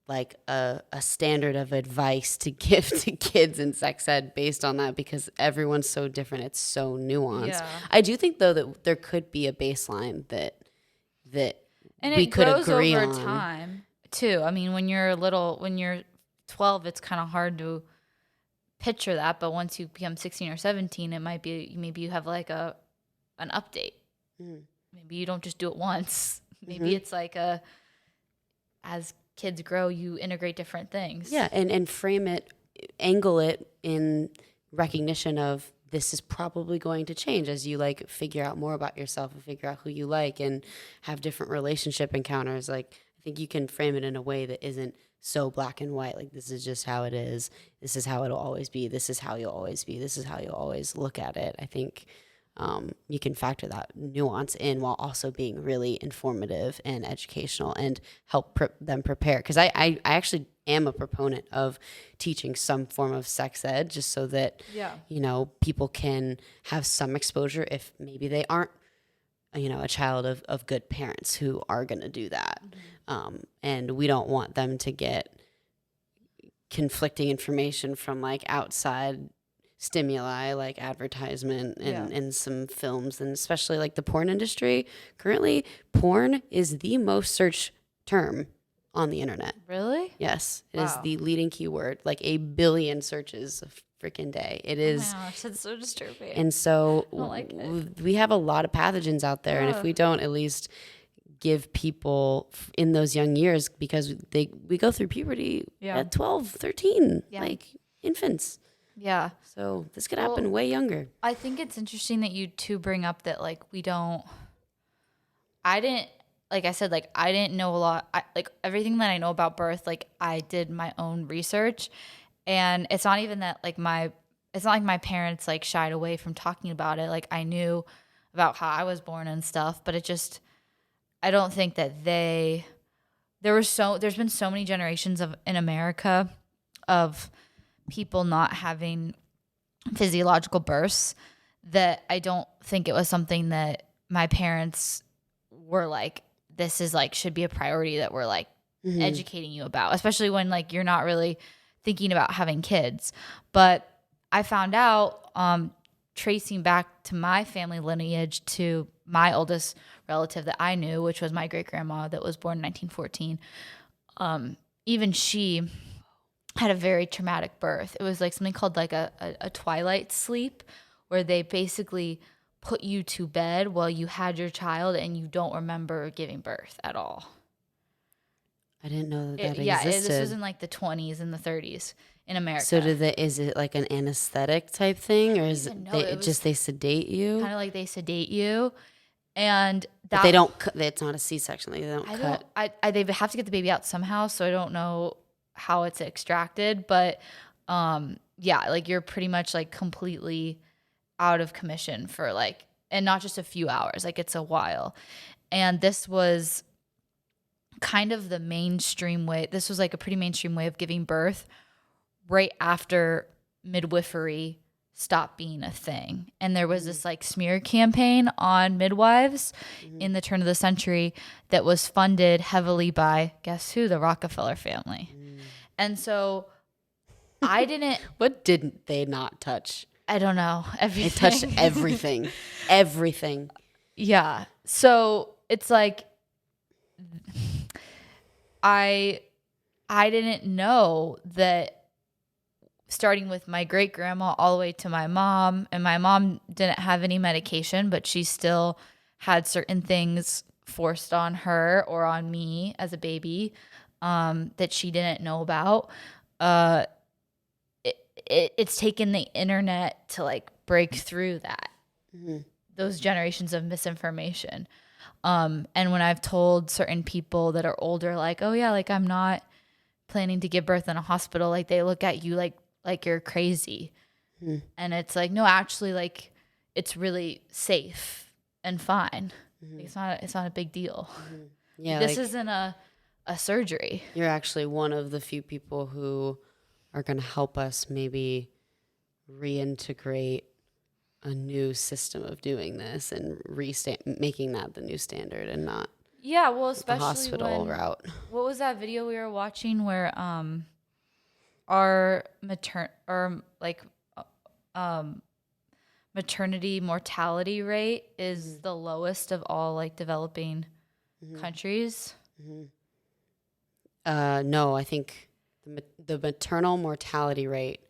like a standard of advice to give to kids in sex ed based on that? Because everyone's so different. It's so nuanced. Yeah. I do think, though, that there could be a baseline that
and
we could agree on.
And it grows over time, too. I mean, when you're 12, it's kind of hard to picture that, but once you become 16 or 17, it might be maybe you have like an update. Maybe you don't just do it once. Maybe it's like as kids grow, you integrate different things.
Yeah, and frame it, angle it in recognition of this is probably going to change as you like figure out more about yourself and figure out who you like and have different relationship encounters. Like, I think you can frame it in a way that isn't so black and white. Like, this is just how it is. This is how it'll always be. This is how you'll always be. This is how you'll always look at it. I think you can factor that nuance in while also being really informative and educational and help them prepare. Because I actually am a proponent of teaching some form of sex ed just so that, you know, people can have some exposure if maybe they aren't, you know, a child of good parents who are going to do that. And we don't want them to get conflicting information from like outside stimuli like advertisement and some films, and especially like the porn industry. Currently, porn is the most searched term on the internet.
Really?
Yes. It is the leading keyword, like 1 billion searches a freaking day. It is.
Oh my gosh, that's so disturbing.
And so
like
we have a lot of pathogens out there. And if we don't at least give people in those young years, because we go through puberty at 12, 13, like infants.
Yeah.
So this could happen way younger.
I think it's interesting that you two bring up that like I didn't know a lot. Like everything that I know about birth, like I did my own research, and it's not even that like it's not like my parents like shied away from talking about it. Like I knew about how I was born and stuff, but it just, I don't think that there's been so many generations in America of people not having physiological births that I don't think it was something that my parents were like, this is like, should be a priority that we're like educating you about, especially when like you're not really thinking about having kids. But I found out, tracing back to my family lineage to my oldest relative that I knew, which was my great grandma that was born in 1914. Even she had a very traumatic birth. It was like something called like a twilight sleep, where they basically put you to bed while you had your child and you don't remember giving birth at all.
I didn't know that existed.
Yeah, this was in like the 20s and the 30s in America.
So is it like an anesthetic type thing, or is it they sedate you?
Kind of like they sedate you, and
that they don't. It's not a C-section. Like they don't cut.
They have to get the baby out somehow. So I don't know how it's extracted, but like you're pretty much like completely out of commission for like, and not just a few hours, like it's a while. And this was kind of the mainstream way. This was like a pretty mainstream way of giving birth right after midwifery stopped being a thing. And there was this like smear campaign on midwives in the turn of the century that was funded heavily by, guess who? The Rockefeller family. And so I didn't.
What didn't they not touch?
I don't know. Everything.
They touched everything. Everything.
Yeah. So it's like I didn't know that, starting with my great grandma all the way to my mom, and my mom didn't have any medication, but she still had certain things forced on her or on me as a baby that she didn't know about. It's taken the internet to like break through that, those generations of misinformation. And when I've told certain people that are older, like, oh yeah, like I'm not planning to give birth in a hospital, like they look at you like you're crazy. And it's like, no, actually, like it's really safe and fine. Like, it's not a big deal.
Yeah,
this isn't a surgery.
You're actually one of the few people who are going to help us maybe reintegrate a new system of doing this and making that the new standard and not especially the hospital route.
What was that video we were watching where our maternity mortality rate is the lowest of all like developing countries?
No, I think the maternal mortality rate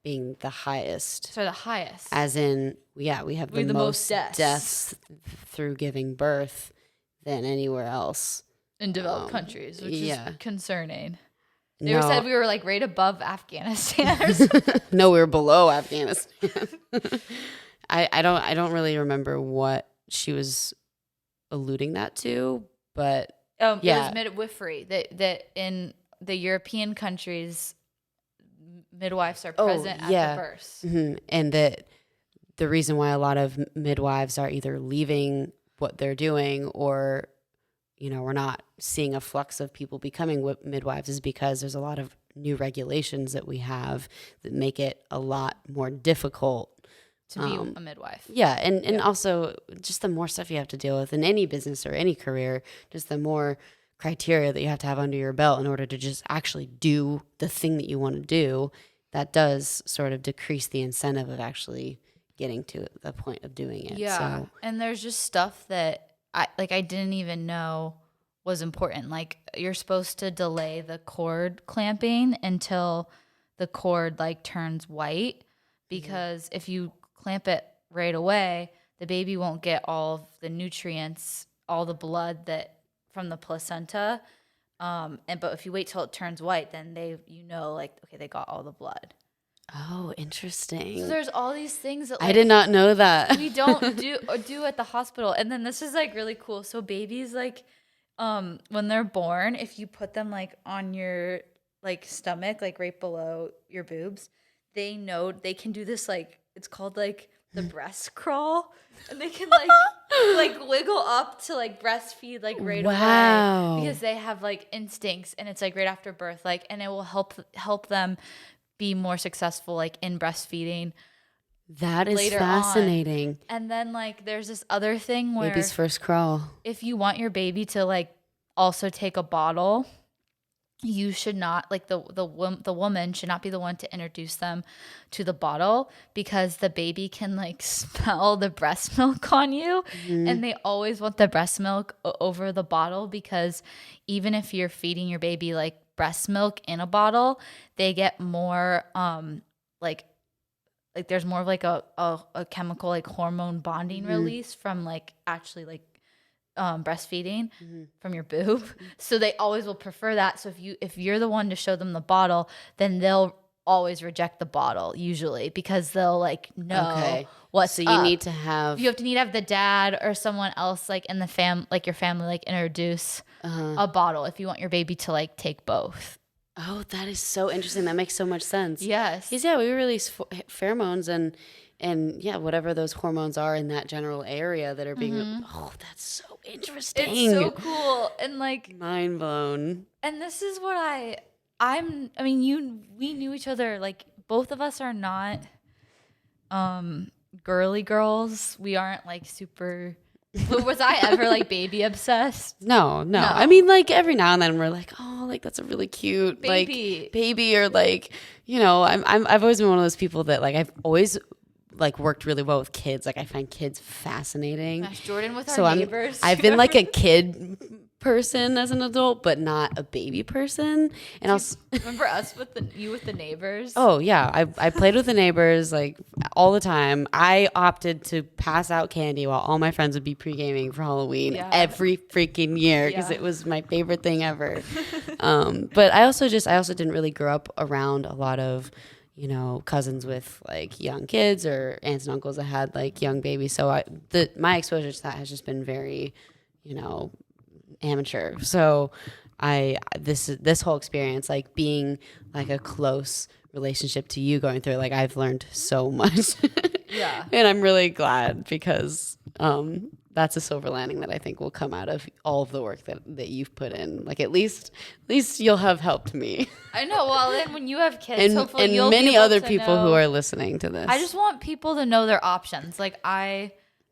being the highest.
So the highest.
As in, we have the most deaths through giving birth than anywhere else.
In developed countries, which is concerning. They
No.
said we were like right above Afghanistan or something.
No, we were below Afghanistan. I don't really remember what she was alluding that to, but
It was midwifery. That in the European countries, midwives are present at the births.
Mm-hmm. And that the reason why a lot of midwives are either leaving what they're doing or, we're not seeing a flux of people becoming midwives is because there's a lot of new regulations that we have that make it a lot more difficult
to be a midwife.
Yeah. And also just the more stuff you have to deal with in any business or any career, just the more criteria that you have to have under your belt in order to just actually do the thing that you want to do, that does sort of decrease the incentive of actually getting to the point of doing it.
Yeah.
So.
And there's just stuff that I didn't even know was important. Like you're supposed to delay the cord clamping until the cord like turns white, because if you clamp it right away, the baby won't get all of the nutrients, all the blood that from the placenta. But if you wait till it turns white, then they got all the blood.
Oh, interesting.
So there's all these things that
I did not know that.
we don't do at the hospital. And then this is like really cool. So babies like when they're born, if you put them like on your like stomach, like right below your boobs, they know they can do this, like it's called like the breast crawl, and they can like wiggle up to like breastfeed like right away, because they have like instincts, and it's like right after birth, like, and it will help them be more successful like in breastfeeding.
That is fascinating.
On. And then like there's this other thing where
baby's first crawl.
If you want your baby to like also take a bottle, you should not, like the woman should not be the one to introduce them to the bottle, because the baby can like smell the breast milk on you, and they always want the breast milk over the bottle, because even if you're feeding your baby like breast milk in a bottle, they get more like there's more of like a chemical like hormone bonding release from like actually like breastfeeding from your boob. So they always will prefer that. So if you're the one to show them the bottle, then they'll always reject the bottle usually, because they'll like know what's
so you
up.
need to have
the dad or someone else like in the like your family like introduce a bottle if you want your baby to like take both.
Oh, that is so interesting. That makes so much sense.
Yes.
Because we release pheromones and whatever those hormones are in that general area that are being oh, that's so interesting.
It's so cool. And like
mind blown.
And this is what we knew each other, like both of us are not girly girls. We aren't like super was I ever like baby obsessed?
No. I mean, like every now and then we're like, oh, like that's a really cute baby, or like, I've always been one of those people that like I've always like worked really well with kids. Like I find kids fascinating.
Gosh, Jordan with our neighbors.
I've been like a kid person as an adult, but not a baby person. And also
remember us with the neighbors?
Oh yeah, I played with the neighbors like all the time. I opted to pass out candy while all my friends would be pre-gaming for Halloween every freaking year, because it was my favorite thing ever. But I also didn't really grow up around a lot of cousins with like young kids or aunts and uncles that had like young babies. So my exposure to that has just been very, amateur. So this whole experience, like being like a close relationship to you going through, like I've learned so much.
Yeah.
And I'm really glad, because that's a silver lining that I think will come out of all of the work that you've put in. Like at least you'll have helped me.
I know. Well, then when you have kids, hopefully
and
you'll
many
be able
other
to
people
know.
who are listening to this.
I just want people to know their options. Like I'm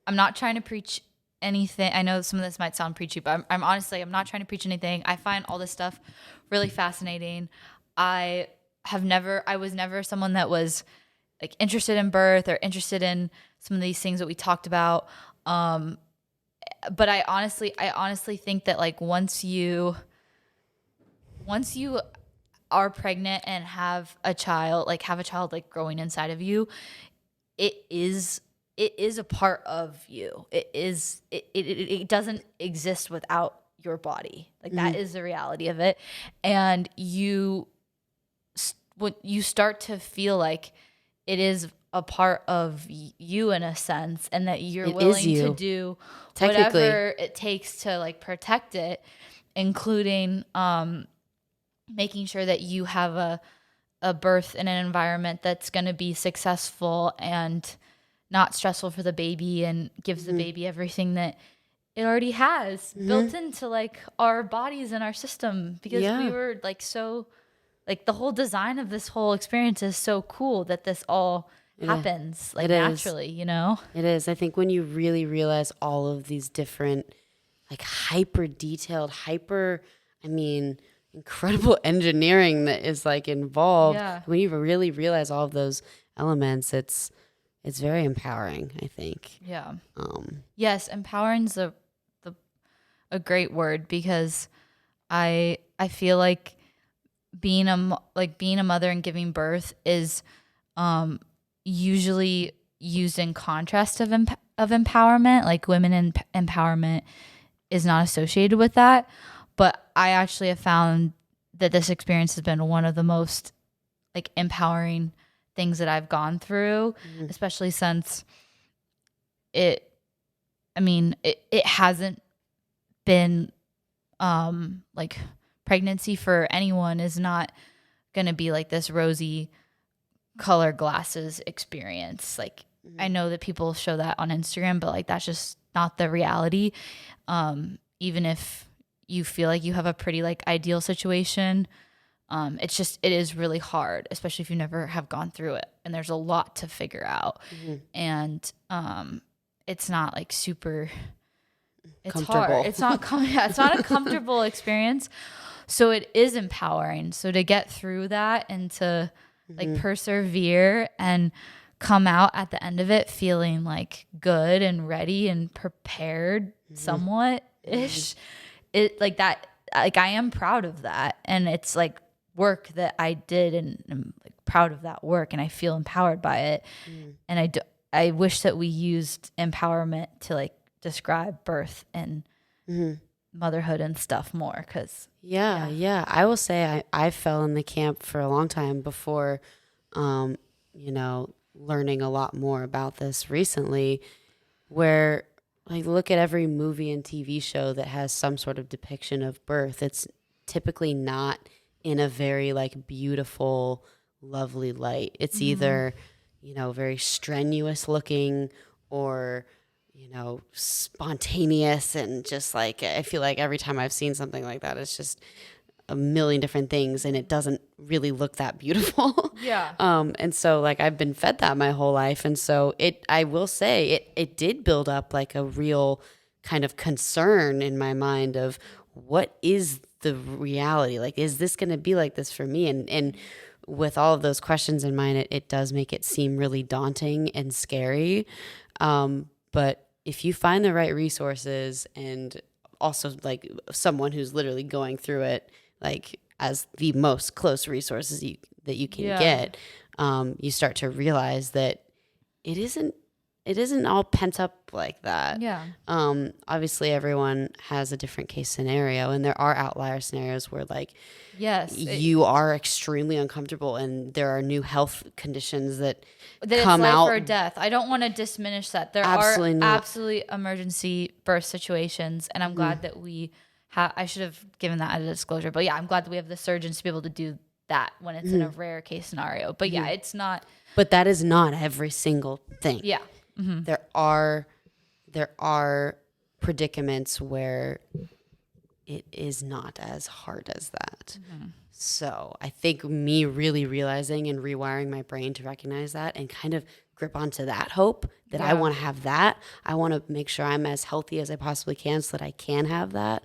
not trying to preach anything. I know some of this might sound preachy, but I'm honestly, I'm not trying to preach anything. I find all this stuff really fascinating. I was never someone that was like interested in birth or interested in some of these things that we talked about. But I honestly think that like once you are pregnant and have a child like growing inside of you, it is a part of you. It doesn't exist without your body. Like that is the reality of it. And when you start to feel like it is a part of you in a sense, and that you're willing to do whatever it takes to like protect it, including making sure that you have a birth in an environment that's going to be successful and not stressful for the baby, and gives the baby everything that it already has built into like our bodies and our system, because we were like so like the whole design of this whole experience is so cool that this all happens like naturally, you know?
It is. I think when you really realize all of these different like hyper detailed, incredible engineering that is like involved. Yeah. When you really realize all of those elements, it's very empowering, I think.
Yeah. Yes, empowering's a great word, because I feel like being a mother and giving birth is usually used in contrast of empowerment. Like women empowerment is not associated with that. But I actually have found that this experience has been one of the most like empowering things that I've gone through, especially since it hasn't been like pregnancy for anyone is not going to be like this rosy color glasses experience. Like I know that people show that on Instagram, but like that's just not the reality. Even if you feel like you have a pretty like ideal situation, it is really hard, especially if you never have gone through it, and there's a lot to figure out. And it's not like super it's hard. It's not it's not a comfortable experience. So it is empowering. So to get through that and to like persevere and come out at the end of it feeling like good and ready and prepared somewhat ish, it like that, like I am proud of that. And it's like work that I did, and I'm like proud of that work, and I feel empowered by it. And I wish that we used empowerment to like describe birth and motherhood and stuff more, because I will say I fell in the camp for a long time before learning a lot more about this recently, where like look at every movie and TV show that has some sort of depiction of birth. It's typically not in a very like beautiful, lovely light. It's either very strenuous looking, or spontaneous, and just like I feel like every time I've seen something like that, it's just a million different things, and it doesn't really look that beautiful. And so like I've been fed that my whole life, and so I will say it did build up like a real kind of concern in my mind of what is the reality, like is this going to be like this for me? And with all of those questions in mind, it does make it seem really daunting and scary. But if you find the right resources, and also like someone who's literally going through it, like as the most close resources that you can get, you start to realize that it isn't all pent up like that. Obviously everyone has a different case scenario, and there are outlier scenarios where like you are extremely uncomfortable, and there are new health conditions that come it's life
out
or death. I don't want to diminish that. There are absolutely emergency birth situations, and I'm glad that we I should have given that as a disclosure, but I'm glad that we have the surgeons to be able to do that when it's in a rare case scenario. But it's not.
But that is not every single thing. There are predicaments where it is not as hard as that. So I think me really realizing and rewiring my brain to recognize that, and kind of grip onto that hope that I want to have that. I want to make sure I'm as healthy as I possibly can so that I can have that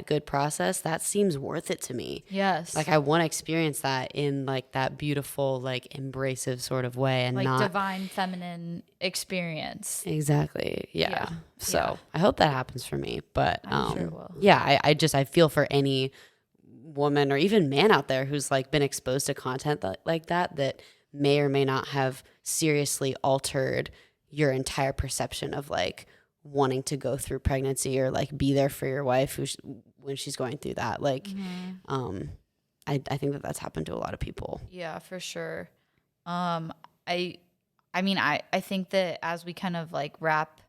good process. That seems worth it to me.
Yes.
Like I want to experience that in like that beautiful, like embracive sort of way, and
like
not
divine feminine experience.
Exactly. Yeah. So I hope that happens for me, but
I'm sure it will.
I feel for any woman or even man out there who's like been exposed to content like that may or may not have seriously altered your entire perception of like wanting to go through pregnancy or like be there for your wife when she's going through that. Like, I think that's happened to a lot of people.
Yeah, for sure. I think that as we kind of like wrap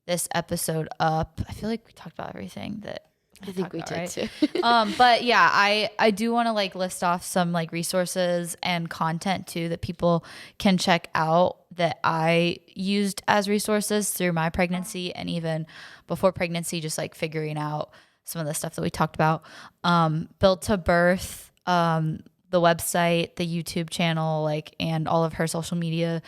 this episode up, I feel like we talked about everything that
I think we did
right?
too.
But yeah, I do want to like list off some like resources and content too that people can check out that I used as resources through my pregnancy and even before pregnancy, just like figuring out some of the stuff that we talked about. Built to Birth, the website, the YouTube channel, like, and all of her social media.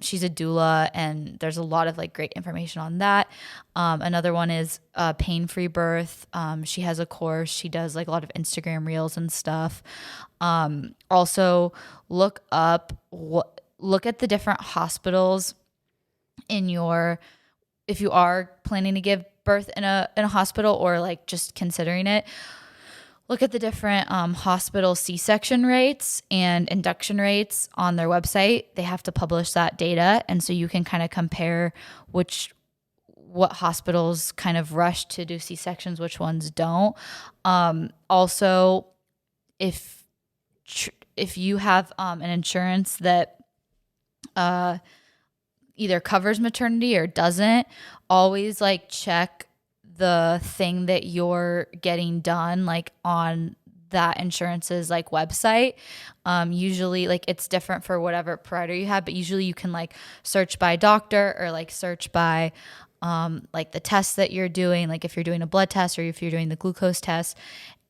She's a doula and there's a lot of like great information on that. Another one is Pain-Free Birth. She has a course. She does like a lot of Instagram reels and stuff. Also look at the different hospitals if you are planning to give birth in a hospital or like just considering it. Look at the different hospital C-section rates and induction rates on their website. They have to publish that data. And so you can kind of compare what hospitals kind of rush to do C-sections, which ones don't. Also, if you have an insurance that either covers maternity or doesn't, always like check the thing that you're getting done like on that insurance's like website. Usually like it's different for whatever provider you have, but usually you can like search by doctor or like search by like the tests that you're doing, like if you're doing a blood test or if you're doing the glucose test,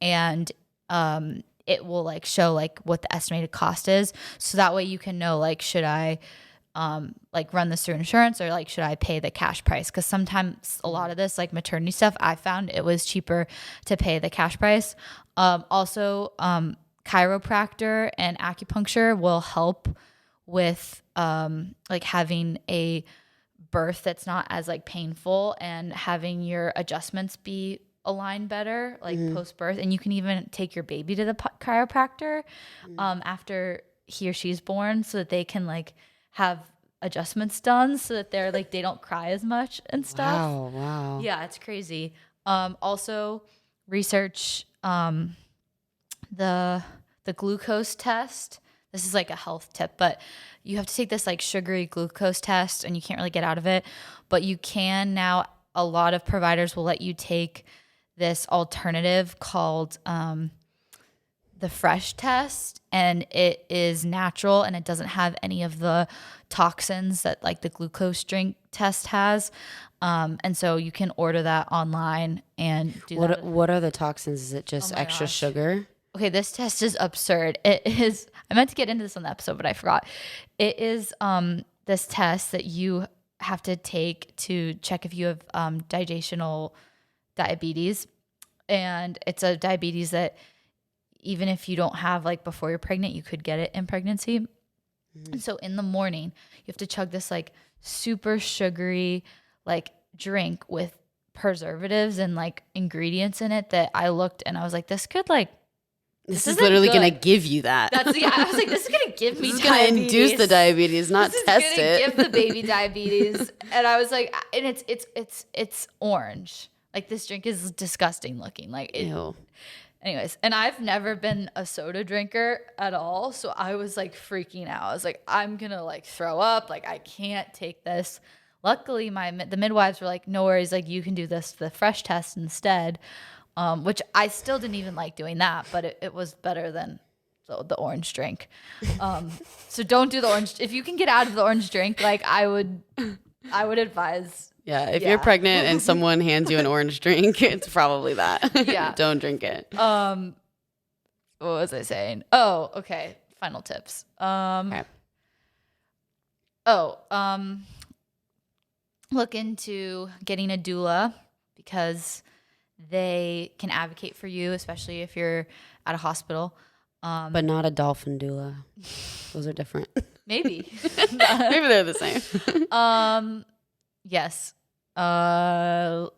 and it will like show like what the estimated cost is. So that way you can know like, should I like run this through insurance or like should I pay the cash price? Because sometimes a lot of this like maternity stuff, I found it was cheaper to pay the cash price. Also, chiropractor and acupuncture will help with like having a birth that's not as like painful and having your adjustments be aligned better like post-birth. And you can even take your baby to the chiropractor after he or she's born so that they can like have adjustments done so that they're like they don't cry as much and stuff.
Wow.
Yeah, it's crazy. Also research the glucose test. This is like a health tip, but you have to take this like sugary glucose test and you can't really get out of it, but you can now. A lot of providers will let you take this alternative called the fresh test, and it is natural and it doesn't have any of the toxins that like the glucose drink test has. And so you can order that online and do that.
What are the toxins? Is it just extra sugar?
Okay, this test is absurd. It is, I meant to get into this on the episode, but I forgot. It is this test that you have to take to check if you have gestational diabetes. And it's a diabetes that even if you don't have like before you're pregnant, you could get it in pregnancy. And so in the morning, you have to chug this like super sugary like drink with preservatives and like ingredients in it that I looked and I was like, this is literally
going to give you that.
I was like, this is going to give me
diabetes. This is
going
to induce the diabetes, not test it.
Give the baby diabetes. And I was like, and it's orange. Like this drink is disgusting looking. Like
ew.
Anyways, and I've never been a soda drinker at all. So I was like freaking out. I was like, I'm going to like throw up. Like I can't take this. Luckily, the midwives were like, no worries. Like you can do the fresh test instead, which I still didn't even like doing that, but it was better than the orange drink. So don't do the orange. If you can get out of the orange drink, like I would advise.
Yeah, if you're pregnant and someone hands you an orange drink, it's probably that.
Yeah.
Don't drink it.
What was I saying? Oh, okay. Final tips.
Okay.
Look into getting a doula because they can advocate for you, especially if you're at a hospital.
But not a dolphin doula. Those are different.
Maybe.
Maybe they're the same.
Yes. Write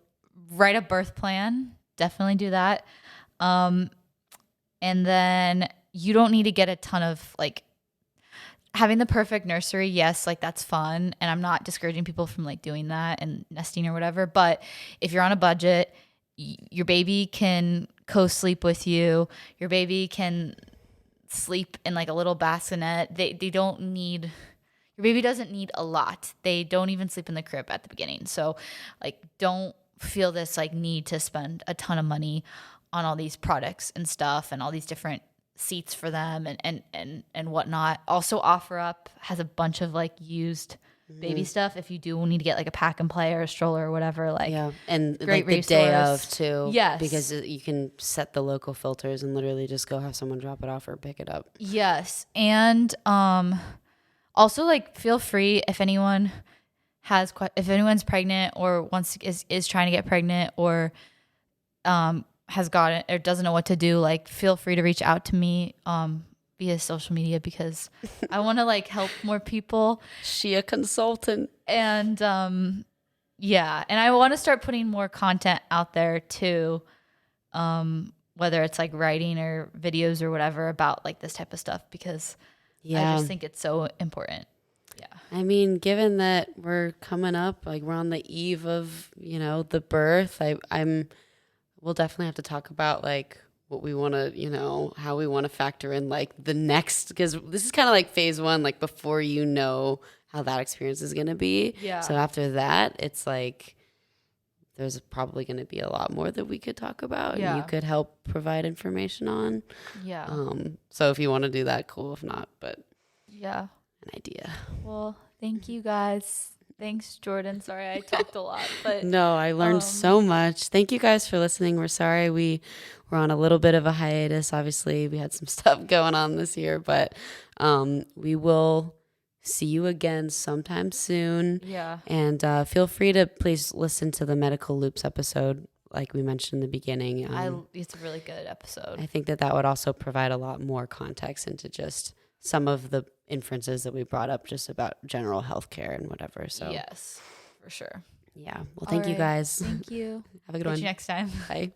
a birth plan. Definitely do that. And then you don't need to get a ton of like having the perfect nursery. Yes, like that's fun. And I'm not discouraging people from like doing that and nesting or whatever. But if you're on a budget, your baby can co-sleep with you. Your baby can sleep in like a little bassinet. They don't need, your baby doesn't need a lot. They don't even sleep in the crib at the beginning. So like don't feel this like need to spend a ton of money on all these products and stuff and all these different seats for them and whatnot. Also OfferUp has a bunch of like used baby stuff if you do need to get like a pack and play or a stroller or whatever. Like,
yeah, and
great
like the day of
resource.
too.
Yes.
Because you can set the local filters and literally just go have someone drop it off or pick it up.
Yes. And also like feel free if anyone has if anyone's pregnant or is trying to get pregnant or has gotten or doesn't know what to do, like feel free to reach out to me via social media because I want to like help more people.
She a consultant.
And yeah, and I want to start putting more content out there too, whether it's like writing or videos or whatever about like this type of stuff because I just think it's so important. Yeah.
I mean, given that we're coming up, like we're on the eve of, you know, the birth, we'll definitely have to talk about like what we want to, you know, how we want to factor in like the next, because this is kind of like phase one, like before you know how that experience is going to be.
Yeah.
So after that, it's like, there's probably going to be a lot more that we could talk about and you could help provide information on.
Yeah.
So if you want to do that, cool. If not, but
yeah,
an idea.
Well, thank you guys. Thanks, Jordan. Sorry I talked a lot, but
no, I learned so much. Thank you guys for listening. We're sorry we were on a little bit of a hiatus. Obviously, we had some stuff going on this year, but we will see you again sometime soon.
Yeah.
And feel free to please listen to the Medical Loops episode, like we mentioned in the beginning.
It's a really good episode.
I think that would also provide a lot more context into just some of the inferences that we brought up just about general healthcare and whatever. So
yes, for sure.
Yeah. Well, thank you guys.
Thank you.
Have a good
Catch
one.
you next time.
Bye.